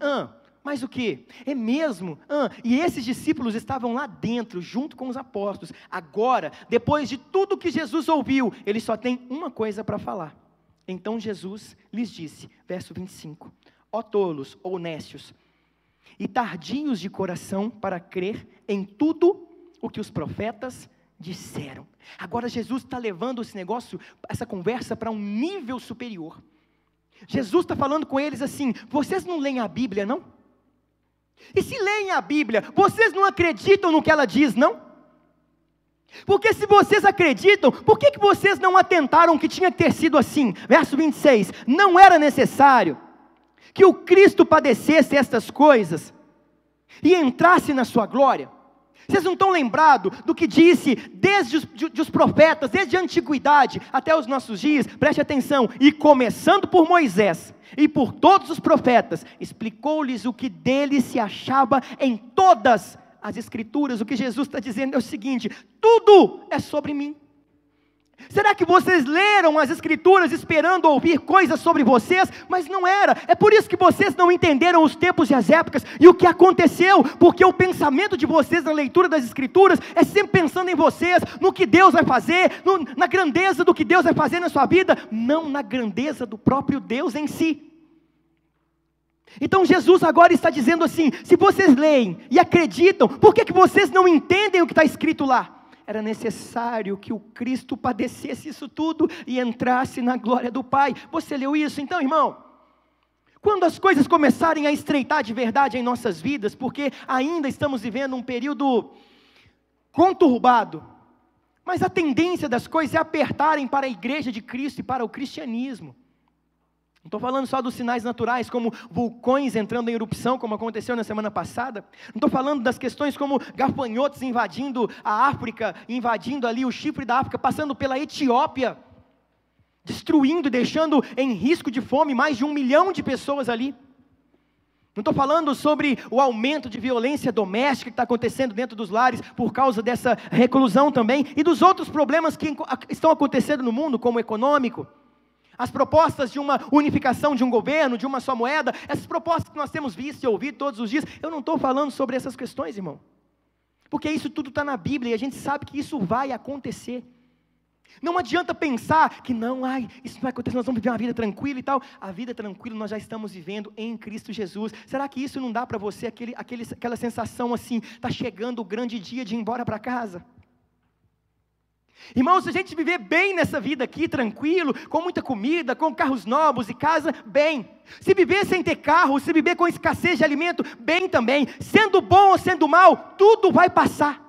mas o quê? É mesmo? E esses discípulos estavam lá dentro, junto com os apóstolos. Agora, depois de tudo que Jesus ouviu, ele só tem uma coisa para falar. Então Jesus lhes disse, verso 25, ó tolos, ou nécios, e tardios de coração para crer em tudo o que os profetas disseram. Agora Jesus está levando esse negócio, essa conversa para um nível superior. Jesus está falando com eles assim, vocês não leem a Bíblia não? E se leem a Bíblia, vocês não acreditam no que ela diz não? Porque se vocês acreditam, por que vocês não atentaram que tinha que ter sido assim? Verso 26, não era necessário que o Cristo padecesse estas coisas e entrasse na sua glória? Vocês não estão lembrados do que disse desde os profetas, desde a antiguidade até os nossos dias? Preste atenção, e começando por Moisés e por todos os profetas, explicou-lhes o que dele se achava em todas as escrituras. O que Jesus está dizendo é o seguinte, tudo é sobre mim. Será que vocês leram as escrituras esperando ouvir coisas sobre vocês? Mas não era, é por isso que vocês não entenderam os tempos e as épocas, e o que aconteceu, porque o pensamento de vocês na leitura das escrituras, é sempre pensando em vocês, no que Deus vai fazer, na grandeza do que Deus vai fazer na sua vida, não na grandeza do próprio Deus em si. Então Jesus agora está dizendo assim: se vocês leem e acreditam, por que vocês não entendem o que está escrito lá? Era necessário que o Cristo padecesse isso tudo e entrasse na glória do Pai. Você leu isso? Então, irmão, quando as coisas começarem a estreitar de verdade em nossas vidas, porque ainda estamos vivendo um período conturbado, mas a tendência das coisas é apertarem para a igreja de Cristo e para o cristianismo. Não estou falando só dos sinais naturais, como vulcões entrando em erupção, como aconteceu na semana passada. Não estou falando das questões como gafanhotos invadindo a África, invadindo ali o chifre da África, passando pela Etiópia, destruindo e deixando em risco de fome mais de 1 milhão de pessoas ali. Não estou falando sobre o aumento de violência doméstica que está acontecendo dentro dos lares por causa dessa reclusão também, e dos outros problemas que estão acontecendo no mundo, como o econômico. As propostas de uma unificação de um governo, de uma só moeda, essas propostas que nós temos visto e ouvido todos os dias, eu não estou falando sobre essas questões, irmão. Porque isso tudo está na Bíblia e a gente sabe que isso vai acontecer. Não adianta pensar que não, isso não vai acontecer, nós vamos viver uma vida tranquila e tal. A vida tranquila nós já estamos vivendo em Cristo Jesus. Será que isso não dá para você aquela sensação assim, está chegando o grande dia de ir embora para casa? Irmãos, se a gente viver bem nessa vida aqui, tranquilo, com muita comida, com carros novos e casa, bem. Se viver sem ter carro, se viver com escassez de alimento, bem também. Sendo bom ou sendo mal, tudo vai passar.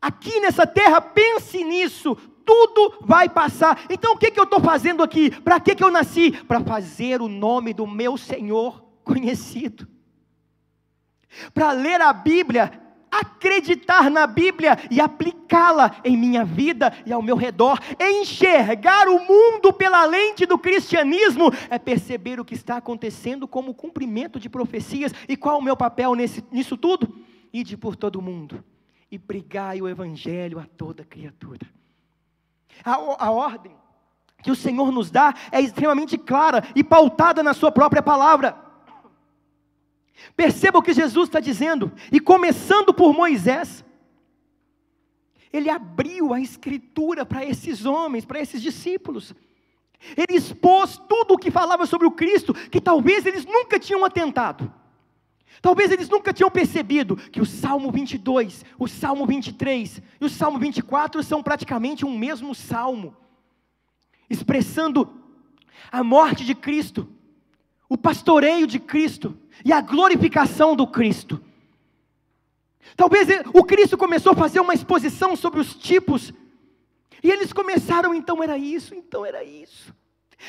Aqui nessa terra, pense nisso, tudo vai passar. Então o que eu estou fazendo aqui? Para que eu nasci? Para fazer o nome do meu Senhor conhecido. Para ler a Bíblia, acreditar na Bíblia e aplicá-la em minha vida e ao meu redor. Enxergar o mundo pela lente do cristianismo é perceber o que está acontecendo como cumprimento de profecias. E qual o meu papel nisso tudo? Ide por todo o mundo e pregai o evangelho a toda criatura. A ordem que o Senhor nos dá é extremamente clara e pautada na sua própria palavra. Perceba o que Jesus está dizendo, e começando por Moisés, ele abriu a escritura para esses homens, para esses discípulos. Ele expôs tudo o que falava sobre o Cristo, que talvez eles nunca tinham atentado. Talvez eles nunca tinham percebido que o Salmo 22, o Salmo 23 e o Salmo 24 são praticamente um mesmo salmo, expressando a morte de Cristo, o pastoreio de Cristo e a glorificação do Cristo. Talvez o Cristo começou a fazer uma exposição sobre os tipos, e eles começaram, então era isso.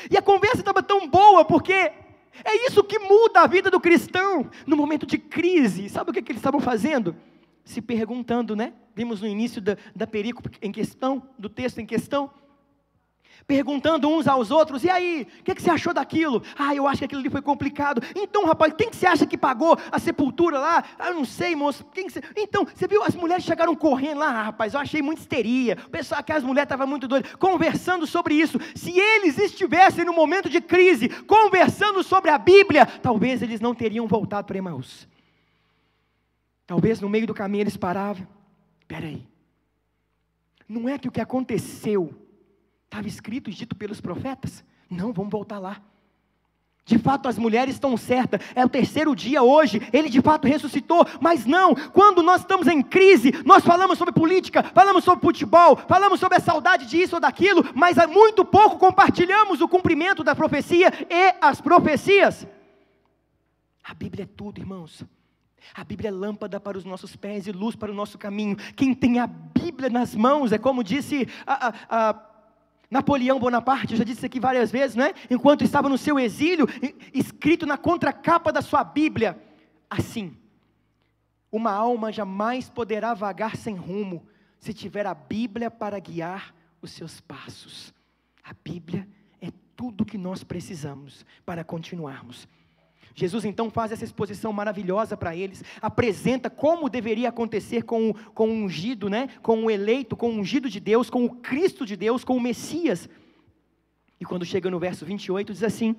E a conversa estava tão boa, porque é isso que muda a vida do cristão, no momento de crise. Sabe o que eles estavam fazendo? Se perguntando, né? Vimos no início da perícope em questão, do texto em questão, perguntando uns aos outros: e aí, o que você achou daquilo? Eu acho que aquilo ali foi complicado. Então, rapaz, quem que você acha que pagou a sepultura lá? Eu não sei, moço. Então, você viu, as mulheres chegaram correndo lá, rapaz, eu achei muita histeria. O pessoal, aquelas mulheres estavam muito doidas, conversando sobre isso. Se eles estivessem no momento de crise, conversando sobre a Bíblia, talvez eles não teriam voltado para Emaús. Talvez no meio do caminho eles paravam. Espera aí, não é que o que aconteceu estava escrito e dito pelos profetas? Não, vamos voltar lá. De fato as mulheres estão certas, é o 3º dia hoje, ele de fato ressuscitou. Mas não, quando nós estamos em crise, nós falamos sobre política, falamos sobre futebol, falamos sobre a saudade disso ou daquilo, mas há muito pouco compartilhamos o cumprimento da profecia e as profecias. A Bíblia é tudo, irmãos. A Bíblia é lâmpada para os nossos pés e luz para o nosso caminho. Quem tem a Bíblia nas mãos, é como disse Napoleão Bonaparte, eu já disse isso aqui várias vezes, não é? Enquanto estava no seu exílio, escrito na contracapa da sua Bíblia, assim: uma alma jamais poderá vagar sem rumo, se tiver a Bíblia para guiar os seus passos. A Bíblia é tudo o que nós precisamos para continuarmos. Jesus então faz essa exposição maravilhosa para eles, apresenta como deveria acontecer com o ungido, né? Com o eleito, com o ungido de Deus, com o Cristo de Deus, com o Messias. E quando chega no verso 28, diz assim: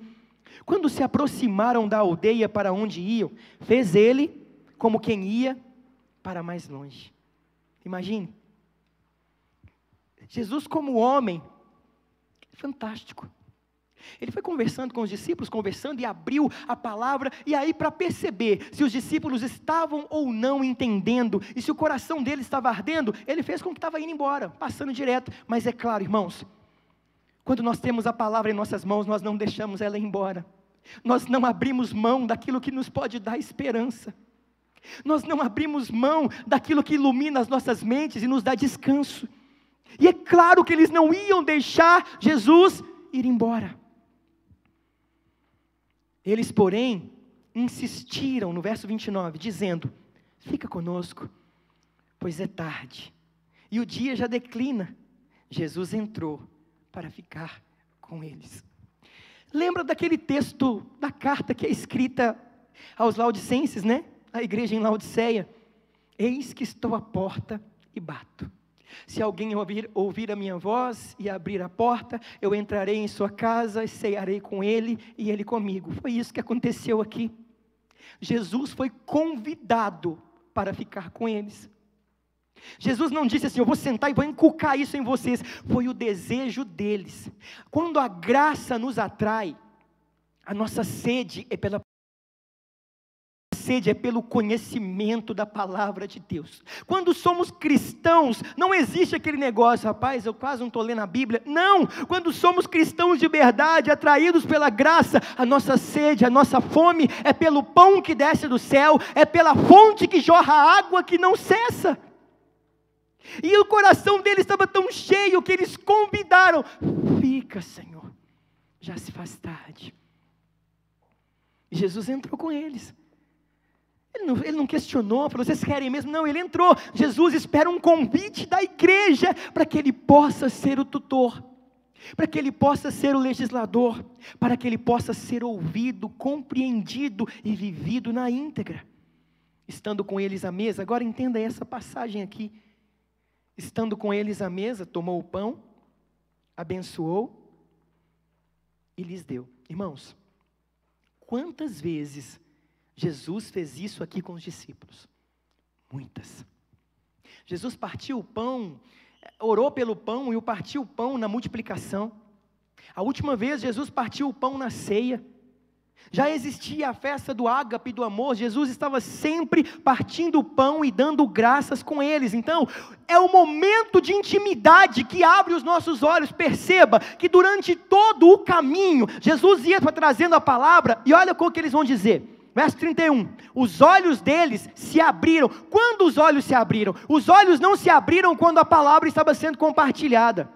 quando se aproximaram da aldeia para onde iam, fez ele como quem ia para mais longe. Imagine, Jesus como homem, fantástico. Ele foi conversando com os discípulos, conversando e abriu a palavra, e aí para perceber se os discípulos estavam ou não entendendo, e se o coração deles estava ardendo, ele fez com que estava indo embora, passando direto. Mas é claro, irmãos, quando nós temos a palavra em nossas mãos, nós não deixamos ela ir embora, nós não abrimos mão daquilo que nos pode dar esperança, nós não abrimos mão daquilo que ilumina as nossas mentes e nos dá descanso. E é claro que eles não iam deixar Jesus ir embora. Eles, porém, insistiram no verso 29, dizendo: fica conosco, pois é tarde, e o dia já declina. Jesus entrou para ficar com eles. Lembra daquele texto da carta que é escrita aos Laodicenses, né? A igreja em Laodiceia: eis que estou à porta e bato. Se alguém ouvir a minha voz e abrir a porta, eu entrarei em sua casa e cearei com ele e ele comigo. Foi isso que aconteceu aqui. Jesus foi convidado para ficar com eles. Jesus não disse assim: eu vou sentar e vou inculcar isso em vocês. Foi o desejo deles. Quando a graça nos atrai, a nossa sede é pelo conhecimento da palavra de Deus. Quando somos cristãos, não existe aquele negócio: rapaz, eu quase não estou lendo a Bíblia. Não, quando somos cristãos de verdade, atraídos pela graça, a nossa sede, a nossa fome é pelo pão que desce do céu, é pela fonte que jorra água que não cessa. E o coração deles estava tão cheio que eles convidaram: fica, Senhor, já se faz tarde. E Jesus entrou com eles. Ele não questionou, falou: vocês querem mesmo? Não, ele entrou. Jesus espera um convite da igreja para que ele possa ser o tutor, para que ele possa ser o legislador, para que ele possa ser ouvido, compreendido e vivido na íntegra. Estando com eles à mesa, agora entenda essa passagem aqui. Estando com eles à mesa, tomou o pão, abençoou e lhes deu. Irmãos, quantas vezes Jesus fez isso aqui com os discípulos? Muitas. Jesus partiu o pão, orou pelo pão e partiu o pão na multiplicação. A última vez Jesus partiu o pão na ceia. Já existia a festa do ágape e do amor. Jesus estava sempre partindo o pão e dando graças com eles. Então, é o momento de intimidade que abre os nossos olhos. Perceba que durante todo o caminho, Jesus ia trazendo a palavra, e olha o que eles vão dizer. Verso 31, os olhos deles se abriram. Quando os olhos se abriram? Os olhos não se abriram quando a palavra estava sendo compartilhada.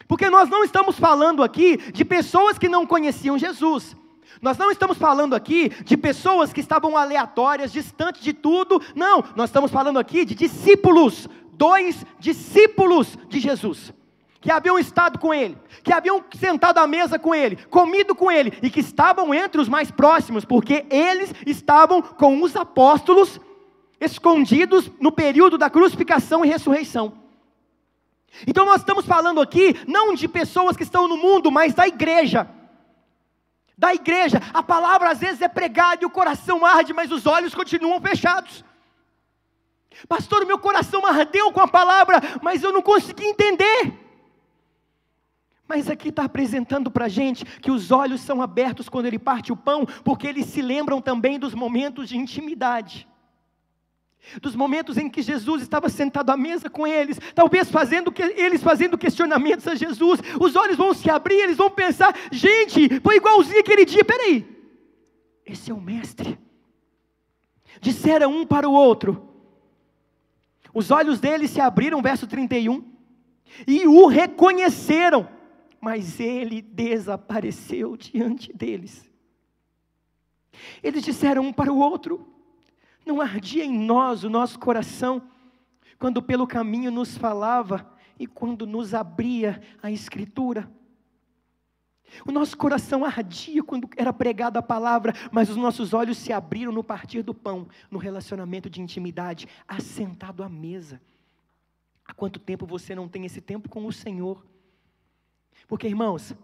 Porque nós não estamos falando aqui de pessoas que não conheciam Jesus. Nós não estamos falando aqui de pessoas que estavam aleatórias, distantes de tudo. Não, nós estamos falando aqui de discípulos, 2 discípulos de Jesus, que haviam estado com ele, que haviam sentado à mesa com ele, comido com ele, e que estavam entre os mais próximos, porque eles estavam com os apóstolos, escondidos no período da crucificação e ressurreição. Então nós estamos falando aqui, não de pessoas que estão no mundo, mas da igreja. Da igreja. A palavra às vezes é pregada e o coração arde, mas os olhos continuam fechados. Pastor, o meu coração ardeu com a palavra, mas eu não consegui entender. Mas aqui está apresentando para a gente que os olhos são abertos quando ele parte o pão, porque eles se lembram também dos momentos de intimidade, dos momentos em que Jesus estava sentado à mesa com eles, talvez eles fazendo questionamentos a Jesus. Os olhos vão se abrir, eles vão pensar: gente, foi igualzinho aquele dia. Peraí, esse é o mestre. Disseram um para o outro. Os olhos deles se abriram, verso 31, e o reconheceram, mas ele desapareceu diante deles. Eles disseram um para o outro: não ardia em nós o nosso coração, quando pelo caminho nos falava, e quando nos abria a Escritura? O nosso coração ardia quando era pregada a palavra, mas os nossos olhos se abriram no partir do pão, no relacionamento de intimidade, assentado à mesa. Há quanto tempo você não tem esse tempo com o Senhor? Porque, irmãos,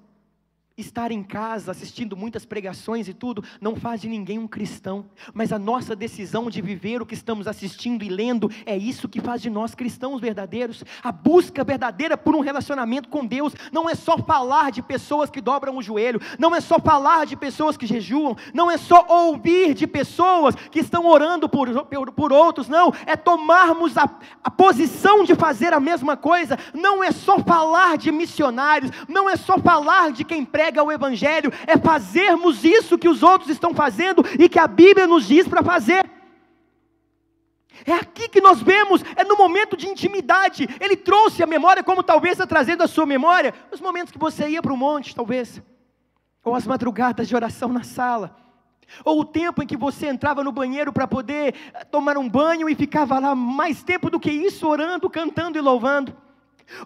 Estar em casa, assistindo muitas pregações e tudo, não faz de ninguém um cristão, mas a nossa decisão de viver o que estamos assistindo e lendo, é isso que faz de nós cristãos verdadeiros. A busca verdadeira por um relacionamento com Deus, não é só falar de pessoas que dobram o joelho, não é só falar de pessoas que jejuam, não é só ouvir de pessoas que estão orando por outros, não, é tomarmos a posição de fazer a mesma coisa, não é só falar de missionários, não é só falar de quem prega o Evangelho, é fazermos isso que os outros estão fazendo e que a Bíblia nos diz para fazer. É aqui que nós vemos, é no momento de intimidade. Ele trouxe a memória, como talvez está trazendo a sua memória, os momentos que você ia para o monte, talvez, ou as madrugadas de oração na sala, ou o tempo em que você entrava no banheiro para poder tomar um banho e ficava lá mais tempo do que isso, orando, cantando e louvando.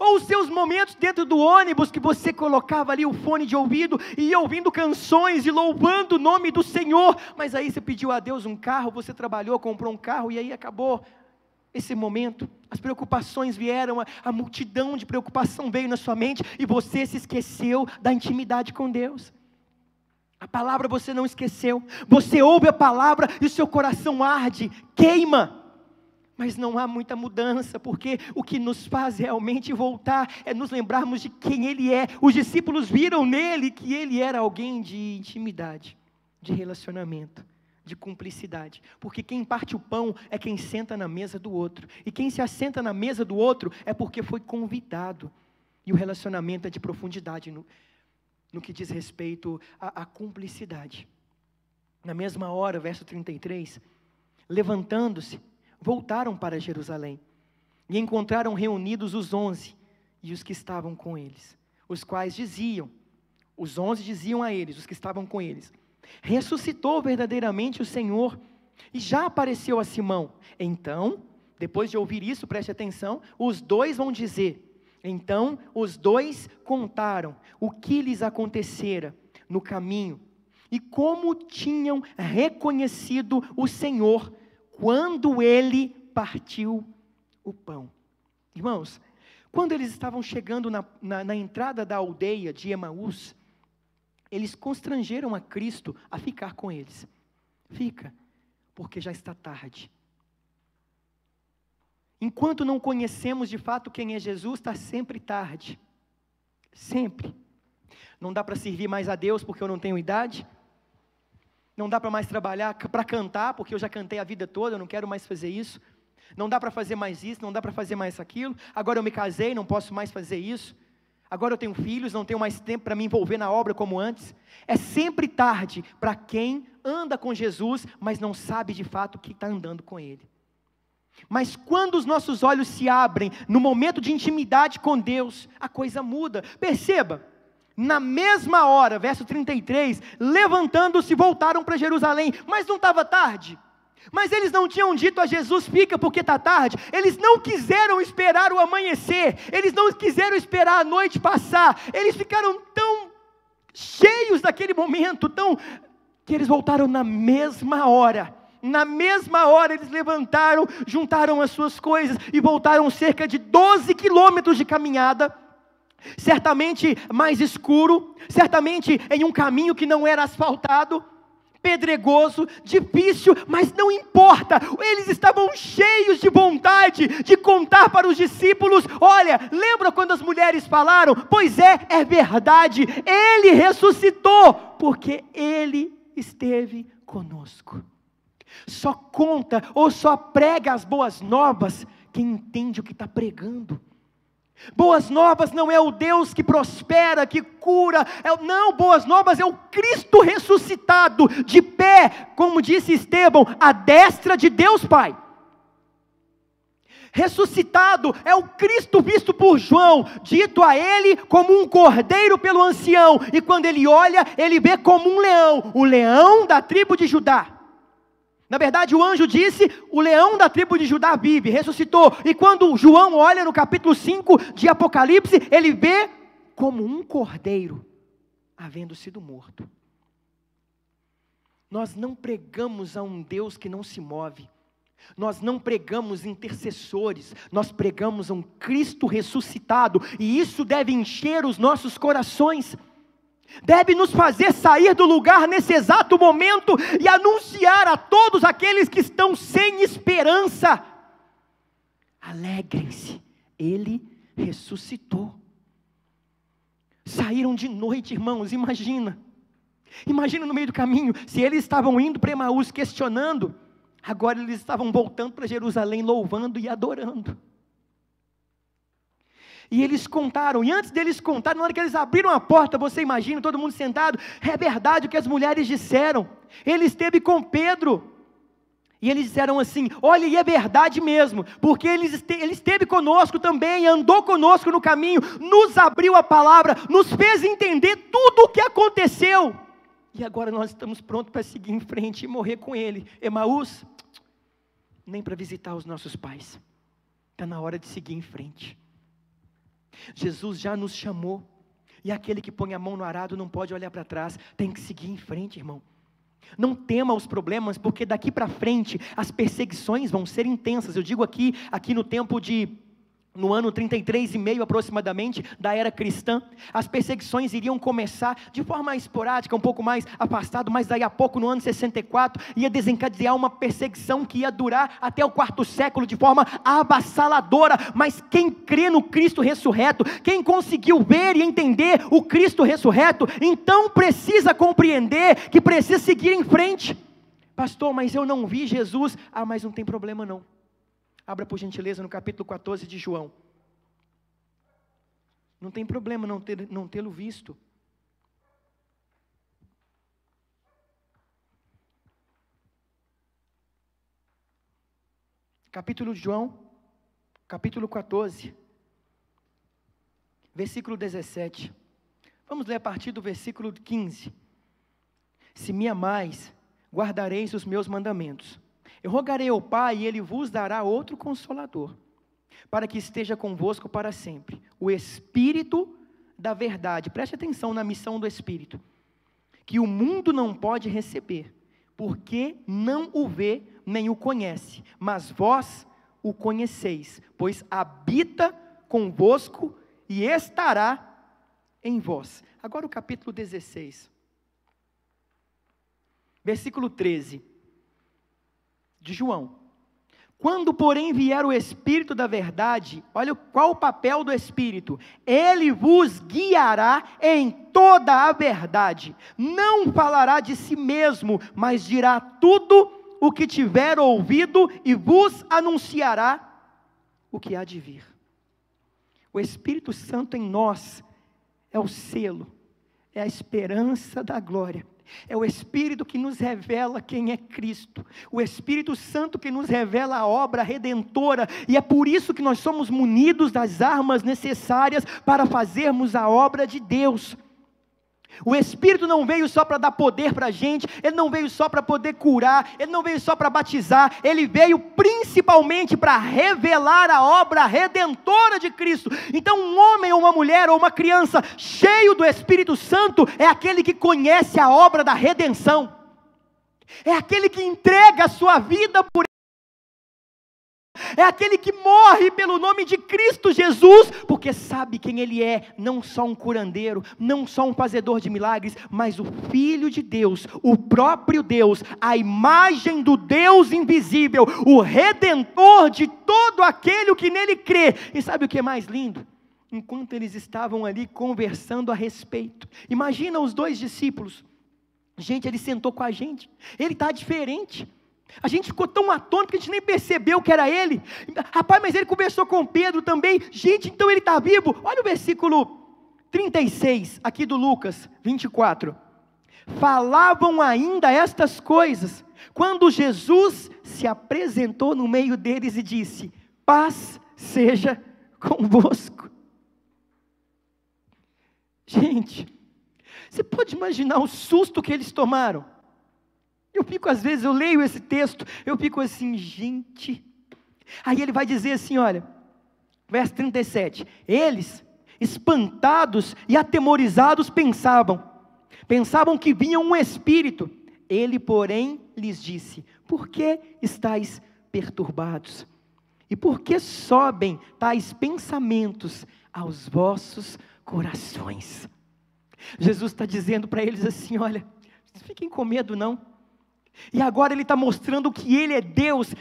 Ou os seus momentos dentro do ônibus, que você colocava ali o fone de ouvido, e ia ouvindo canções e louvando o nome do Senhor, mas aí você pediu a Deus um carro, você trabalhou, comprou um carro, e aí acabou esse momento, as preocupações vieram, a multidão de preocupação veio na sua mente, e você se esqueceu da intimidade com Deus. A palavra você não esqueceu, você ouve a palavra e o seu coração arde, queima, mas não há muita mudança, porque o que nos faz realmente voltar, é nos lembrarmos de quem Ele é. Os discípulos viram nele que Ele era alguém de intimidade, de relacionamento, de cumplicidade, porque quem parte o pão é quem senta na mesa do outro, e quem se assenta na mesa do outro é porque foi convidado, e o relacionamento é de profundidade, no que diz respeito à cumplicidade. Na mesma hora, verso 33, levantando-se, voltaram para Jerusalém, e encontraram reunidos os 11, e os que estavam com eles, os quais diziam, os 11 diziam a eles, os que estavam com eles, ressuscitou verdadeiramente o Senhor, e já apareceu a Simão. Então, depois de ouvir isso, preste atenção, os dois vão dizer, então os dois contaram o que lhes acontecera no caminho, e como tinham reconhecido o Senhor, quando Ele partiu o pão. Irmãos, quando eles estavam chegando na entrada da aldeia de Emaús, eles constrangeram a Cristo a ficar com eles. Fica, porque já está tarde. Enquanto não conhecemos de fato quem é Jesus, está sempre tarde. Sempre. Não dá para servir mais a Deus porque eu não tenho idade. Não dá para mais trabalhar, para cantar, porque eu já cantei a vida toda, eu não quero mais fazer isso. Não dá para fazer mais isso, não dá para fazer mais aquilo. Agora eu me casei, não posso mais fazer isso. Agora eu tenho filhos, não tenho mais tempo para me envolver na obra como antes. É sempre tarde para quem anda com Jesus, mas não sabe de fato que está andando com Ele. Mas quando os nossos olhos se abrem, no momento de intimidade com Deus, a coisa muda. Perceba. Na mesma hora, verso 33, levantando-se, voltaram para Jerusalém, mas não estava tarde, mas eles não tinham dito a Jesus, fica porque está tarde, eles não quiseram esperar o amanhecer, eles não quiseram esperar a noite passar, eles ficaram tão cheios daquele momento, que eles voltaram na mesma hora eles levantaram, juntaram as suas coisas, e voltaram cerca de 12 quilômetros de caminhada, certamente mais escuro, certamente em um caminho que não era asfaltado, pedregoso, difícil, mas não importa, eles estavam cheios de vontade de contar para os discípulos, olha, lembra quando as mulheres falaram, pois é verdade, Ele ressuscitou, porque Ele esteve conosco. Só conta, ou só prega as boas novas, quem entende o que está pregando. Boas novas não é o Deus que prospera, que cura, não, boas novas é o Cristo ressuscitado, de pé, como disse Estevão, à destra de Deus Pai. Ressuscitado é o Cristo visto por João, dito a ele como um cordeiro pelo ancião, e quando ele olha, ele vê como um leão, o leão da tribo de Judá. Na verdade, o anjo disse, o leão da tribo de Judá vive, ressuscitou. E quando João olha no capítulo 5 de Apocalipse, ele vê como um cordeiro, havendo sido morto. Nós não pregamos a um Deus que não se move. Nós não pregamos intercessores, nós pregamos a um Cristo ressuscitado. E isso deve encher os nossos corações. deve nos fazer sair do lugar nesse exato momento e anunciar a todos aqueles que estão sem esperança: alegrem-se, Ele ressuscitou. Saíram de noite, irmãos, imagina no meio do caminho, se eles estavam indo para Emaús questionando, agora eles estavam voltando para Jerusalém louvando e adorando. E eles contaram, e antes deles contarem, na hora que eles abriram a porta, você imagina, todo mundo sentado, é verdade o que as mulheres disseram. Ele esteve com Pedro, e eles disseram assim: olha, e é verdade mesmo, porque ele esteve conosco também, andou conosco no caminho, nos abriu a palavra, nos fez entender tudo o que aconteceu, e agora nós estamos prontos para seguir em frente e morrer com ele. Emaús, nem para visitar os nossos pais, está na hora de seguir em frente. Jesus já nos chamou, e aquele que põe a mão no arado não pode olhar para trás, tem que seguir em frente, irmão. Não tema os problemas, porque daqui para frente as perseguições vão ser intensas. Eu digo aqui no ano 33,5 aproximadamente da era cristã, as perseguições iriam começar de forma esporádica, um pouco mais afastado, mas daí a pouco, no ano 64, ia desencadear uma perseguição que ia durar até o 4º século, de forma avassaladora. Mas quem crê no Cristo ressurreto, quem conseguiu ver e entender o Cristo ressurreto, então precisa compreender que precisa seguir em frente. Pastor, mas eu não vi Jesus. Mas não tem problema não. Abra por gentileza no capítulo 14 de João. Não tem problema não tê-lo visto. Capítulo de João, capítulo 14, versículo 17. Vamos ler a partir do versículo 15. Se me amais, guardareis os meus mandamentos. Eu rogarei ao Pai, e Ele vos dará outro Consolador, para que esteja convosco para sempre, o Espírito da verdade. Preste atenção na missão do Espírito, que o mundo não pode receber, porque não o vê nem o conhece, mas vós o conheceis, pois habita convosco e estará em vós. Agora o capítulo 16, versículo 13, de João. Quando, porém, vier o Espírito da verdade, olha qual o papel do Espírito: ele vos guiará em toda a verdade, não falará de si mesmo, mas dirá tudo o que tiver ouvido e vos anunciará o que há de vir. O Espírito Santo em nós é o selo, é a esperança da glória. É o Espírito que nos revela quem é Cristo, o Espírito Santo que nos revela a obra redentora, e é por isso que nós somos munidos das armas necessárias para fazermos a obra de Deus. O Espírito não veio só para dar poder para a gente, Ele não veio só para poder curar, Ele não veio só para batizar, Ele veio principalmente para revelar a obra redentora de Cristo. Então um homem ou uma mulher ou uma criança cheio do Espírito Santo é aquele que conhece a obra da redenção, é aquele que entrega a sua vida por Ele, é aquele que morre pelo nome de Cristo Jesus, porque sabe quem Ele é, não só um curandeiro, não só um fazedor de milagres, mas o Filho de Deus, o próprio Deus, a imagem do Deus invisível, o Redentor de todo aquele que nele crê. E sabe o que é mais lindo? Enquanto eles estavam ali conversando a respeito, imagina os 2 discípulos, gente, ele sentou com a gente, ele está diferente. A gente ficou tão atônito que a gente nem percebeu que era ele. Rapaz, mas ele conversou com Pedro também. Gente, então ele está vivo. Olha o versículo 36, aqui do Lucas 24. Falavam ainda estas coisas, quando Jesus se apresentou no meio deles e disse: paz seja convosco. Gente, você pode imaginar o susto que eles tomaram? Eu fico, às vezes, eu leio esse texto, eu fico assim, gente. Aí ele vai dizer assim, olha, verso 37, eles, espantados e atemorizados, pensavam que vinha um espírito. Ele, porém, lhes disse: por que estáis perturbados? E por que sobem tais pensamentos aos vossos corações? Jesus está dizendo para eles assim: olha, não fiquem com medo não. E agora Ele está mostrando que Ele é Deus,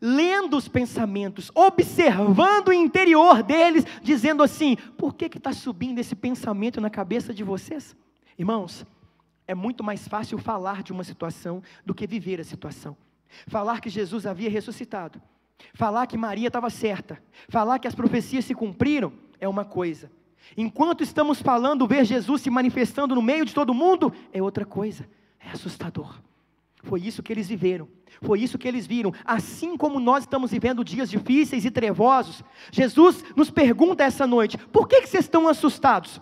lendo os pensamentos, observando o interior deles, dizendo assim: por que está subindo esse pensamento na cabeça de vocês? Irmãos, é muito mais fácil falar de uma situação do que viver a situação. Falar que Jesus havia ressuscitado, falar que Maria estava certa, falar que as profecias se cumpriram, é uma coisa. Enquanto estamos falando, ver Jesus se manifestando no meio de todo mundo, é outra coisa, é assustador. Foi isso que eles viveram, foi isso que eles viram. Assim como nós estamos vivendo dias difíceis e trevosos, Jesus nos pergunta essa noite: por que vocês estão assustados?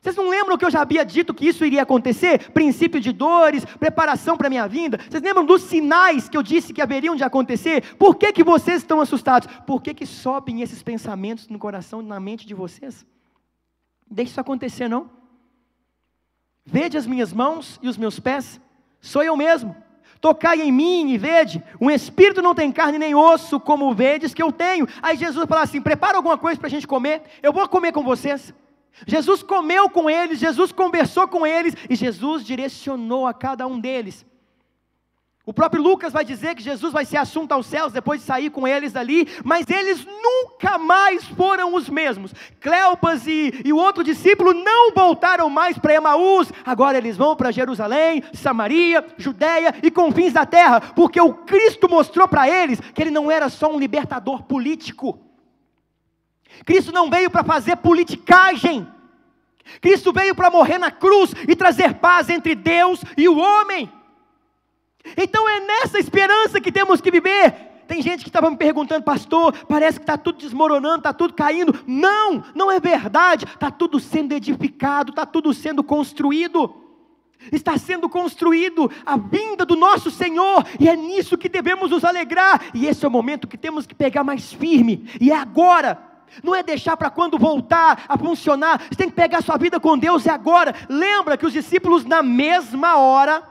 Vocês não lembram que eu já havia dito que isso iria acontecer? Princípio de dores, preparação para a minha vinda. Vocês lembram dos sinais que eu disse que haveriam de acontecer? Por que vocês estão assustados? Por que sobem esses pensamentos no coração e na mente de vocês? Deixe isso acontecer não. Vede as minhas mãos e os meus pés, sou eu mesmo. Tocai em mim e vede, um espírito não tem carne nem osso, como vedes que eu tenho. Aí Jesus fala assim: prepara alguma coisa para a gente comer, eu vou comer com vocês. Jesus comeu com eles, Jesus conversou com eles, e Jesus direcionou a cada um deles. O próprio Lucas vai dizer que Jesus vai ser assunto aos céus, depois de sair com eles dali, mas eles nunca mais foram os mesmos. Cleopas e o outro discípulo não voltaram mais para Emaús, agora eles vão para Jerusalém, Samaria, Judeia e confins da terra, porque o Cristo mostrou para eles que Ele não era só um libertador político. Cristo não veio para fazer politicagem, Cristo veio para morrer na cruz e trazer paz entre Deus e o homem. Então é nessa esperança que temos que viver. Tem gente que estava me perguntando: pastor, parece que está tudo desmoronando, está tudo caindo. Não, não é verdade, está tudo sendo edificado, está tudo sendo construído. Está sendo construído a vinda do nosso Senhor, e é nisso que devemos nos alegrar, e esse é o momento que temos que pegar mais firme, e é agora, não é deixar para quando voltar a funcionar. Você tem que pegar sua vida com Deus, é agora. Lembra que os discípulos na mesma hora,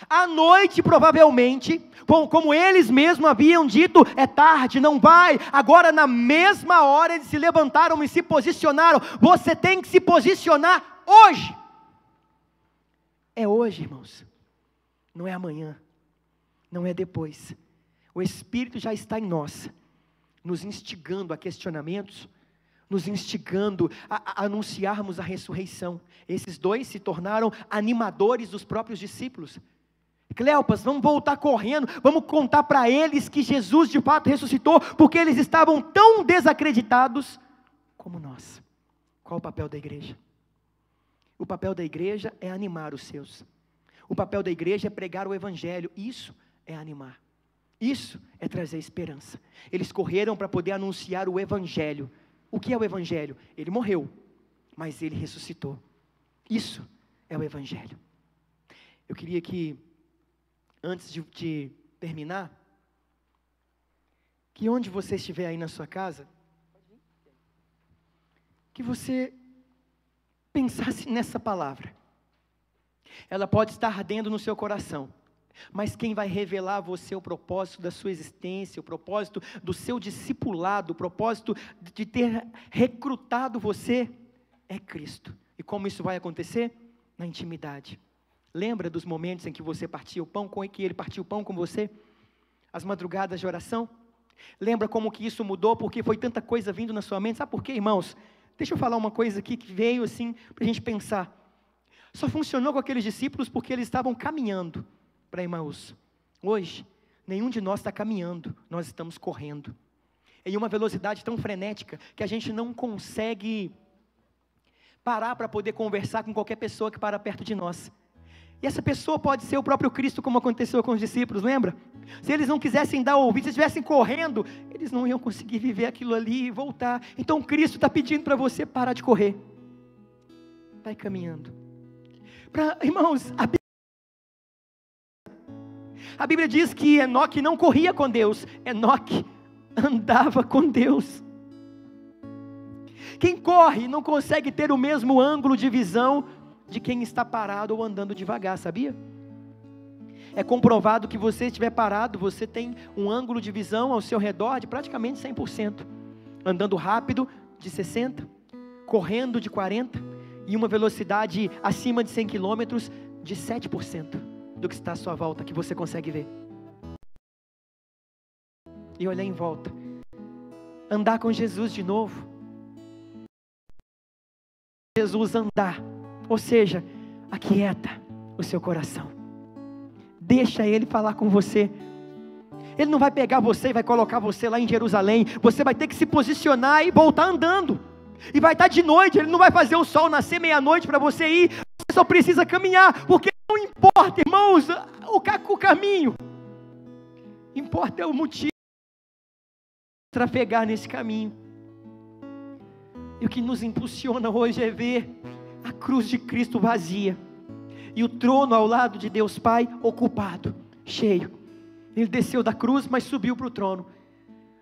à noite provavelmente, como eles mesmos haviam dito: é tarde, não vai. Agora na mesma hora eles se levantaram e se posicionaram. Você tem que se posicionar hoje. É hoje, irmãos, não é amanhã, não é depois. O Espírito já está em nós, nos instigando a questionamentos, nos instigando a anunciarmos a ressurreição. Esses dois se tornaram animadores dos próprios discípulos. Cleopas, vamos voltar correndo, vamos contar para eles que Jesus de fato ressuscitou, porque eles estavam tão desacreditados como nós. Qual o papel da igreja? O papel da igreja é animar os seus. O papel da igreja é pregar o evangelho. Isso é animar. Isso é trazer esperança. Eles correram para poder anunciar o evangelho. O que é o evangelho? Ele morreu, mas ele ressuscitou. Isso é o evangelho. Eu queria que, antes de terminar, que onde você estiver aí na sua casa, que você pensasse nessa palavra. Ela pode estar ardendo no seu coração, mas quem vai revelar a você o propósito da sua existência, o propósito do seu discipulado, o propósito de ter recrutado você, é Cristo. E como isso vai acontecer? Na intimidade. Lembra dos momentos em que você partia o pão, que ele partiu o pão com você? As madrugadas de oração? Lembra como que isso mudou, porque foi tanta coisa vindo na sua mente? Sabe por quê, irmãos? Deixa eu falar uma coisa aqui que veio assim, para a gente pensar. Só funcionou com aqueles discípulos porque eles estavam caminhando para Emaús. Hoje, nenhum de nós está caminhando, nós estamos correndo. Em uma velocidade tão frenética, que a gente não consegue parar para poder conversar com qualquer pessoa que para perto de nós. E essa pessoa pode ser o próprio Cristo, como aconteceu com os discípulos, lembra? Se eles não quisessem dar ouvido, se estivessem correndo, eles não iam conseguir viver aquilo ali e voltar. Então Cristo está pedindo para você parar de correr. Vai caminhando. Irmãos, a Bíblia diz que Enoque não corria com Deus, Enoque andava com Deus. Quem corre não consegue ter o mesmo ângulo de visão de quem está parado ou andando devagar, sabia? É comprovado que você estiver parado, você tem um ângulo de visão ao seu redor de praticamente 100%. Andando rápido, de 60%, correndo de 40%, e uma velocidade acima de 100 km de 7% do que está à sua volta, que você consegue ver. E olhar em volta. Andar com Jesus de novo. Jesus andar. Ou seja, aquieta o seu coração. Deixa Ele falar com você. Ele não vai pegar você e vai colocar você lá em Jerusalém. Você vai ter que se posicionar e voltar andando. E vai estar de noite. Ele não vai fazer o sol nascer meia-noite para você ir. Você só precisa caminhar. Porque não importa, irmãos, o caminho. Importa é o motivo. Trafegar nesse caminho. E o que nos impulsiona hoje é ver a cruz de Cristo vazia e o trono ao lado de Deus Pai ocupado, cheio. Ele desceu da cruz, mas subiu para o trono.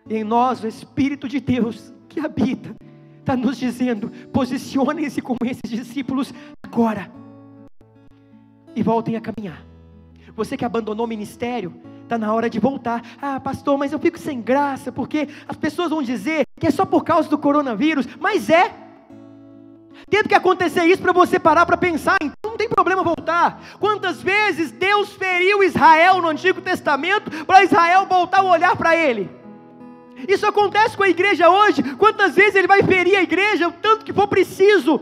E em nós o Espírito de Deus que habita está nos dizendo: posicionem-se como esses discípulos agora e voltem a caminhar. Você que abandonou o ministério, está na hora de voltar. Ah, pastor, mas eu fico sem graça, porque as pessoas vão dizer que é só por causa do coronavírus. Mas teve que acontecer isso para você parar para pensar. Então não tem problema voltar. Quantas vezes Deus feriu Israel no Antigo Testamento para Israel voltar a olhar para Ele? Isso acontece com a igreja hoje. Quantas vezes Ele vai ferir a igreja o tanto que for preciso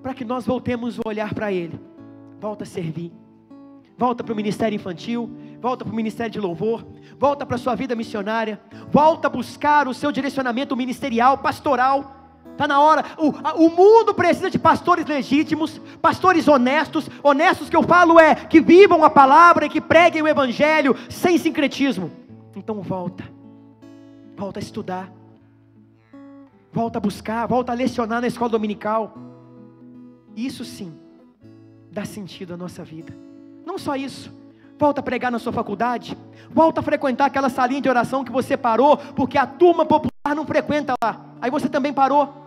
para que nós voltemos a olhar para Ele. Volta a servir. Volta para o ministério infantil, volta para o ministério de louvor, volta para a sua vida missionária, volta a buscar o seu direcionamento ministerial, pastoral. Está na hora. O mundo precisa de pastores legítimos, pastores honestos. Honestos que eu falo que vivam a palavra e que preguem o evangelho sem sincretismo. Então volta a estudar, volta a buscar, volta a lecionar na escola dominical. Isso sim dá sentido à nossa vida. Não só isso, volta a pregar na sua faculdade, volta a frequentar aquela salinha de oração que você parou, porque a turma popular não frequenta lá, aí você também parou.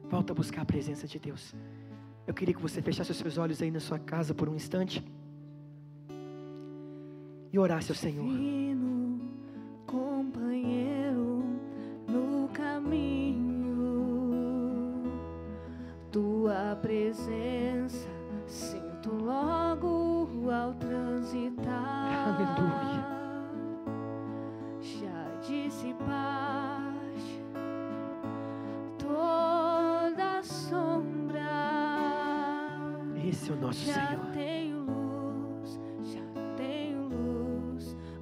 Volta a buscar a presença de Deus. Eu queria que você fechasse os seus olhos aí na sua casa por um instante e orasse ao Senhor. Companheiro no caminho, tua presença sinto logo ao transitar. Aleluia. Já dissipaste toda a sombra. Esse é o nosso já Senhor. Já tenho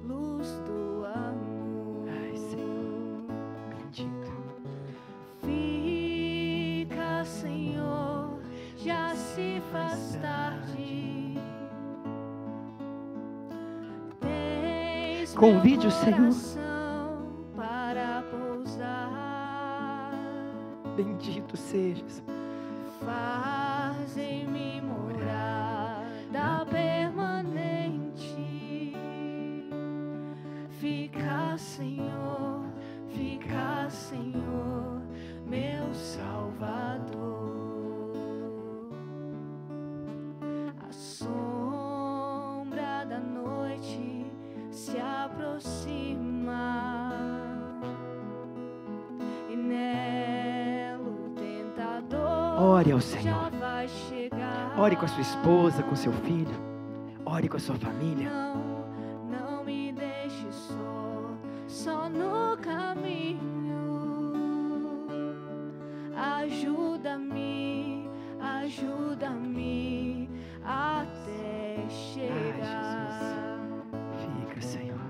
luz do amor. Ai, Senhor, bendito. Fica, Senhor, já se faz tarde. Convide o Senhor para pousar. Bendito sejas. Faz em mim morada permanente. Fica, Senhor, meu Salvador. A sombra da noite se aproxima e nela o tentador Ore ao já Senhor. vai chegar. Ore com a sua esposa, com seu filho. Ore com a sua família. Não me deixe só no caminho. Ajuda-me até chegar. Fica, Senhor.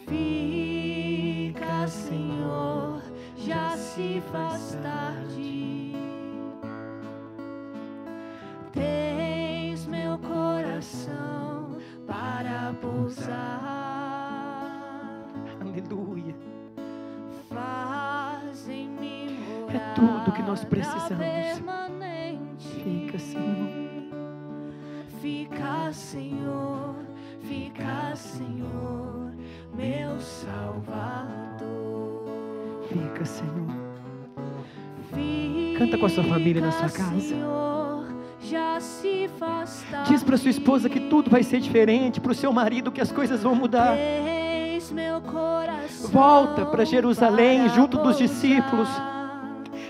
Fica, Senhor, já se faz tarde. Tens meu coração para pousar. Aleluia. Faz em mim morada É tudo que nós precisamos. permanente. Fica, Senhor. Fica, Senhor, meu Salvador. Fica, Senhor. Fica, Canta com a sua família na sua casa. Senhor, já se faz tarde. Diz para sua esposa que tudo vai ser diferente, para o seu marido que as coisas vão mudar. Tens meu coração Volta para Jerusalém para junto dos pousar. discípulos.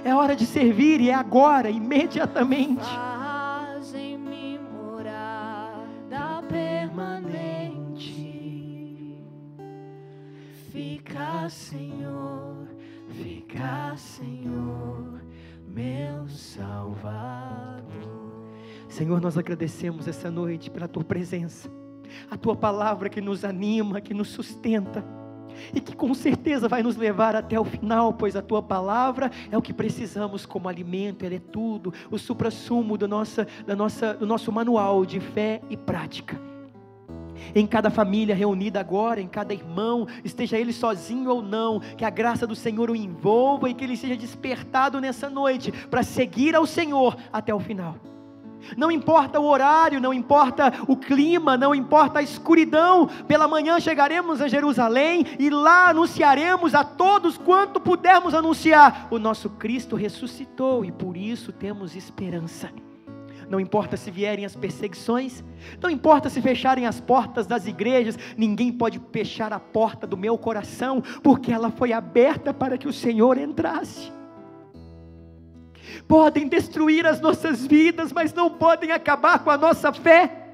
É hora de servir e é agora, imediatamente. Faz em mim morada permanente. Fica, Senhor, meu Salvador. Senhor, nós agradecemos essa noite pela Tua presença, a Tua palavra que nos anima, que nos sustenta, e que com certeza vai nos levar até o final, pois a Tua palavra é o que precisamos como alimento, ela é tudo, o suprassumo do nosso manual de fé e prática. Em cada família reunida agora, em cada irmão, esteja ele sozinho ou não, que a graça do Senhor o envolva e que ele seja despertado nessa noite, para seguir ao Senhor até o final. Não importa o horário, não importa o clima, não importa a escuridão, pela manhã chegaremos a Jerusalém e lá anunciaremos a todos quanto pudermos anunciar, o nosso Cristo ressuscitou e por isso temos esperança. Não importa se vierem as perseguições, não importa se fecharem as portas das igrejas, ninguém pode fechar a porta do meu coração, porque ela foi aberta para que o Senhor entrasse. Podem destruir as nossas vidas, mas não podem acabar com a nossa fé.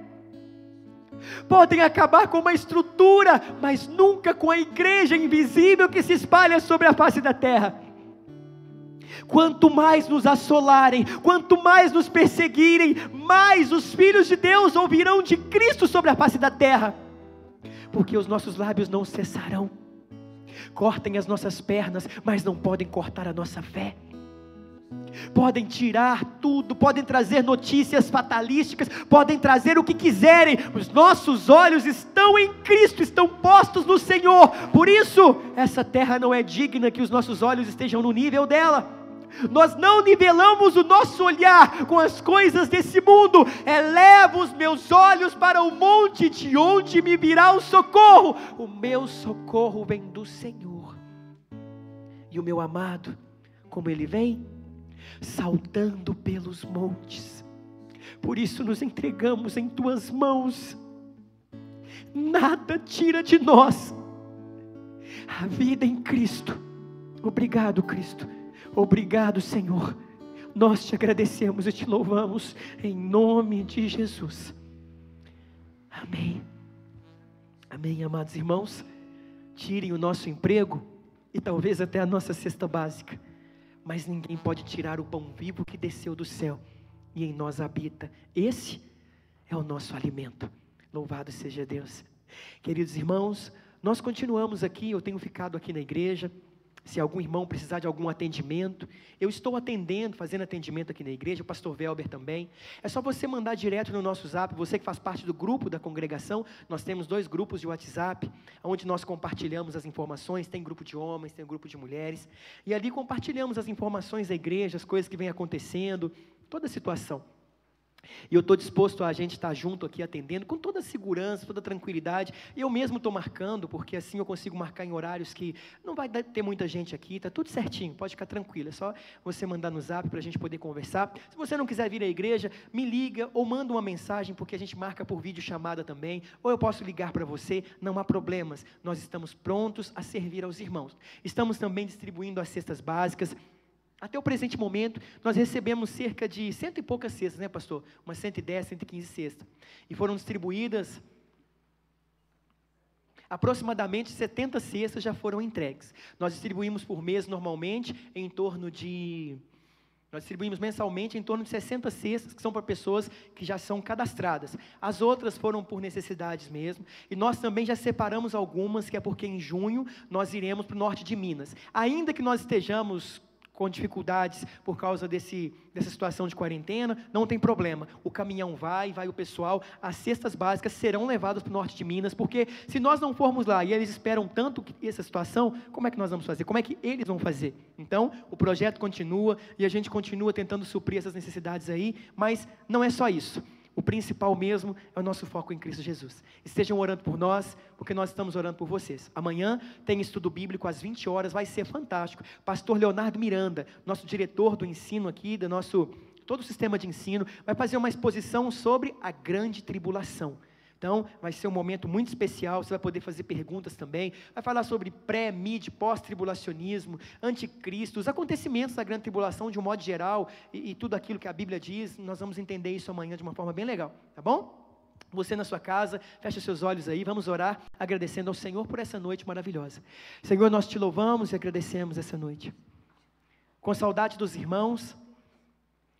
Podem acabar com uma estrutura, mas nunca com a igreja invisível que se espalha sobre a face da terra. Quanto mais nos assolarem, quanto mais nos perseguirem, mais os filhos de Deus ouvirão de Cristo sobre a face da terra, porque os nossos lábios não cessarão. Cortem as nossas pernas, mas não podem cortar a nossa fé. Podem tirar tudo, podem trazer notícias fatalísticas, podem trazer o que quiserem, os nossos olhos estão em Cristo, estão postos no Senhor. Por isso, essa terra não é digna que os nossos olhos estejam no nível dela. Nós não nivelamos o nosso olhar com as coisas desse mundo. Elevo os meus olhos para o monte, de onde me virá o socorro. O meu socorro vem do Senhor. E o meu amado, como ele vem? Saltando pelos montes. Por isso nos entregamos em Tuas mãos. Nada tira de nós a vida em Cristo. Obrigado, Cristo. Obrigado, Senhor. Nós te agradecemos e te louvamos em nome de Jesus. Amém. Amém, amados irmãos. Tirem o nosso emprego e talvez até a nossa cesta básica, mas ninguém pode tirar o pão vivo que desceu do céu e em nós habita. Esse é o nosso alimento. Louvado seja Deus. Queridos irmãos, nós continuamos aqui. Eu tenho ficado aqui na igreja. Se algum irmão precisar de algum atendimento, eu estou atendendo, fazendo atendimento aqui na igreja, o pastor Velber também. É só você mandar direto no nosso zap, você que faz parte do grupo da congregação. Nós temos 2 grupos de WhatsApp, onde nós compartilhamos as informações. Tem grupo de homens, tem grupo de mulheres, e ali compartilhamos as informações da igreja, as coisas que vem acontecendo, toda a situação. E eu estou disposto a gente estar junto aqui atendendo com toda a segurança, toda a tranquilidade. Eu mesmo estou marcando, porque assim eu consigo marcar em horários que não vai ter muita gente aqui, está tudo certinho, pode ficar tranquilo. É só você mandar no zap para a gente poder conversar. Se você não quiser vir à igreja, me liga ou manda uma mensagem, porque a gente marca por vídeo chamada também, ou eu posso ligar para você, não há problemas. Nós estamos prontos a servir aos irmãos. Estamos também distribuindo as cestas básicas. Até o presente momento, nós recebemos cerca de 100 e poucas cestas, né, pastor? Umas 110, 115 cestas. E foram distribuídas, aproximadamente 70 cestas já foram entregues. Nós distribuímos por mês, normalmente, nós distribuímos mensalmente em torno de 60 cestas, que são para pessoas que já são cadastradas. As outras foram por necessidades mesmo. E nós também já separamos algumas, que é porque em junho nós iremos para o norte de Minas. Ainda que nós estejamos com dificuldades por causa dessa situação de quarentena, não tem problema, o caminhão vai o pessoal, as cestas básicas serão levadas para o norte de Minas, porque se nós não formos lá, e eles esperam tanto essa situação, como é que nós vamos fazer? Como é que eles vão fazer? Então, o projeto continua, e a gente continua tentando suprir essas necessidades aí, mas não é só isso. O principal mesmo é o nosso foco em Cristo Jesus. Estejam orando por nós, porque nós estamos orando por vocês. Amanhã tem estudo bíblico às 20 horas, vai ser fantástico. Pastor Leonardo Miranda, nosso diretor do ensino aqui, todo o sistema de ensino, vai fazer uma exposição sobre a grande tribulação. Então, vai ser um momento muito especial, você vai poder fazer perguntas também, vai falar sobre pré, mid, pós-tribulacionismo, anticristo, os acontecimentos da grande tribulação de um modo geral, e tudo aquilo que a Bíblia diz, nós vamos entender isso amanhã de uma forma bem legal, tá bom? Você na sua casa, fecha seus olhos aí, vamos orar, agradecendo ao Senhor por essa noite maravilhosa. Senhor, nós te louvamos e agradecemos essa noite, com saudade dos irmãos,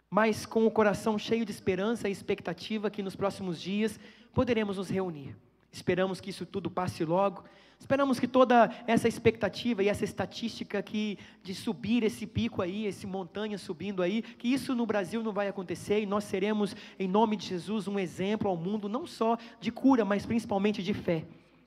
mas com o coração cheio de esperança e expectativa que nos próximos dias poderemos nos reunir. Esperamos que isso tudo passe logo, esperamos que toda essa expectativa e essa estatística de subir esse pico aí, esse montanha subindo aí, que isso no Brasil não vai acontecer e nós seremos, em nome de Jesus, um exemplo ao mundo, não só de cura, mas principalmente de fé.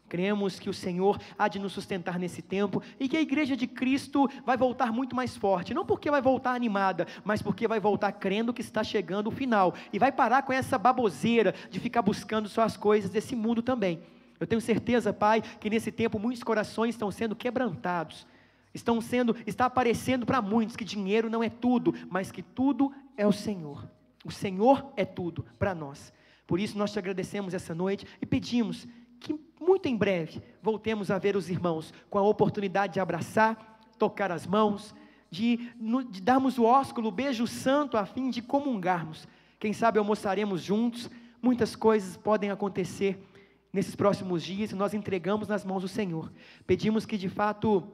Cremos que o Senhor há de nos sustentar nesse tempo e que a igreja de Cristo vai voltar muito mais forte, não porque vai voltar animada, mas porque vai voltar crendo que está chegando o final e vai parar com essa baboseira de ficar buscando só as coisas desse mundo também. Eu tenho certeza, Pai, que nesse tempo muitos corações estão sendo quebrantados, está aparecendo para muitos que dinheiro não é tudo, mas que tudo é o Senhor. O Senhor é tudo para nós. Por isso nós te agradecemos essa noite e pedimos que muito em breve voltemos a ver os irmãos com a oportunidade de abraçar, tocar as mãos, de darmos o ósculo, o beijo santo a fim de comungarmos. Quem sabe almoçaremos juntos, muitas coisas podem acontecer nesses próximos dias e nós entregamos nas mãos do Senhor. Pedimos que de fato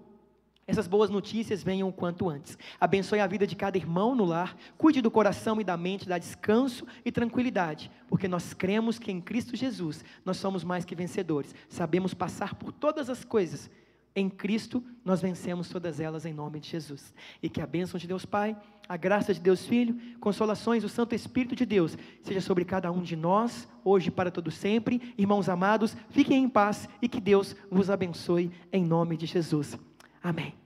essas boas notícias venham o quanto antes. Abençoe a vida de cada irmão no lar, cuide do coração e da mente, dá descanso e tranquilidade, porque nós cremos que em Cristo Jesus nós somos mais que vencedores, sabemos passar por todas as coisas, em Cristo nós vencemos todas elas em nome de Jesus, e que a bênção de Deus Pai, a graça de Deus Filho, consolações do Santo Espírito de Deus, seja sobre cada um de nós, hoje e para todo sempre. Irmãos amados, fiquem em paz e que Deus vos abençoe em nome de Jesus. Amém.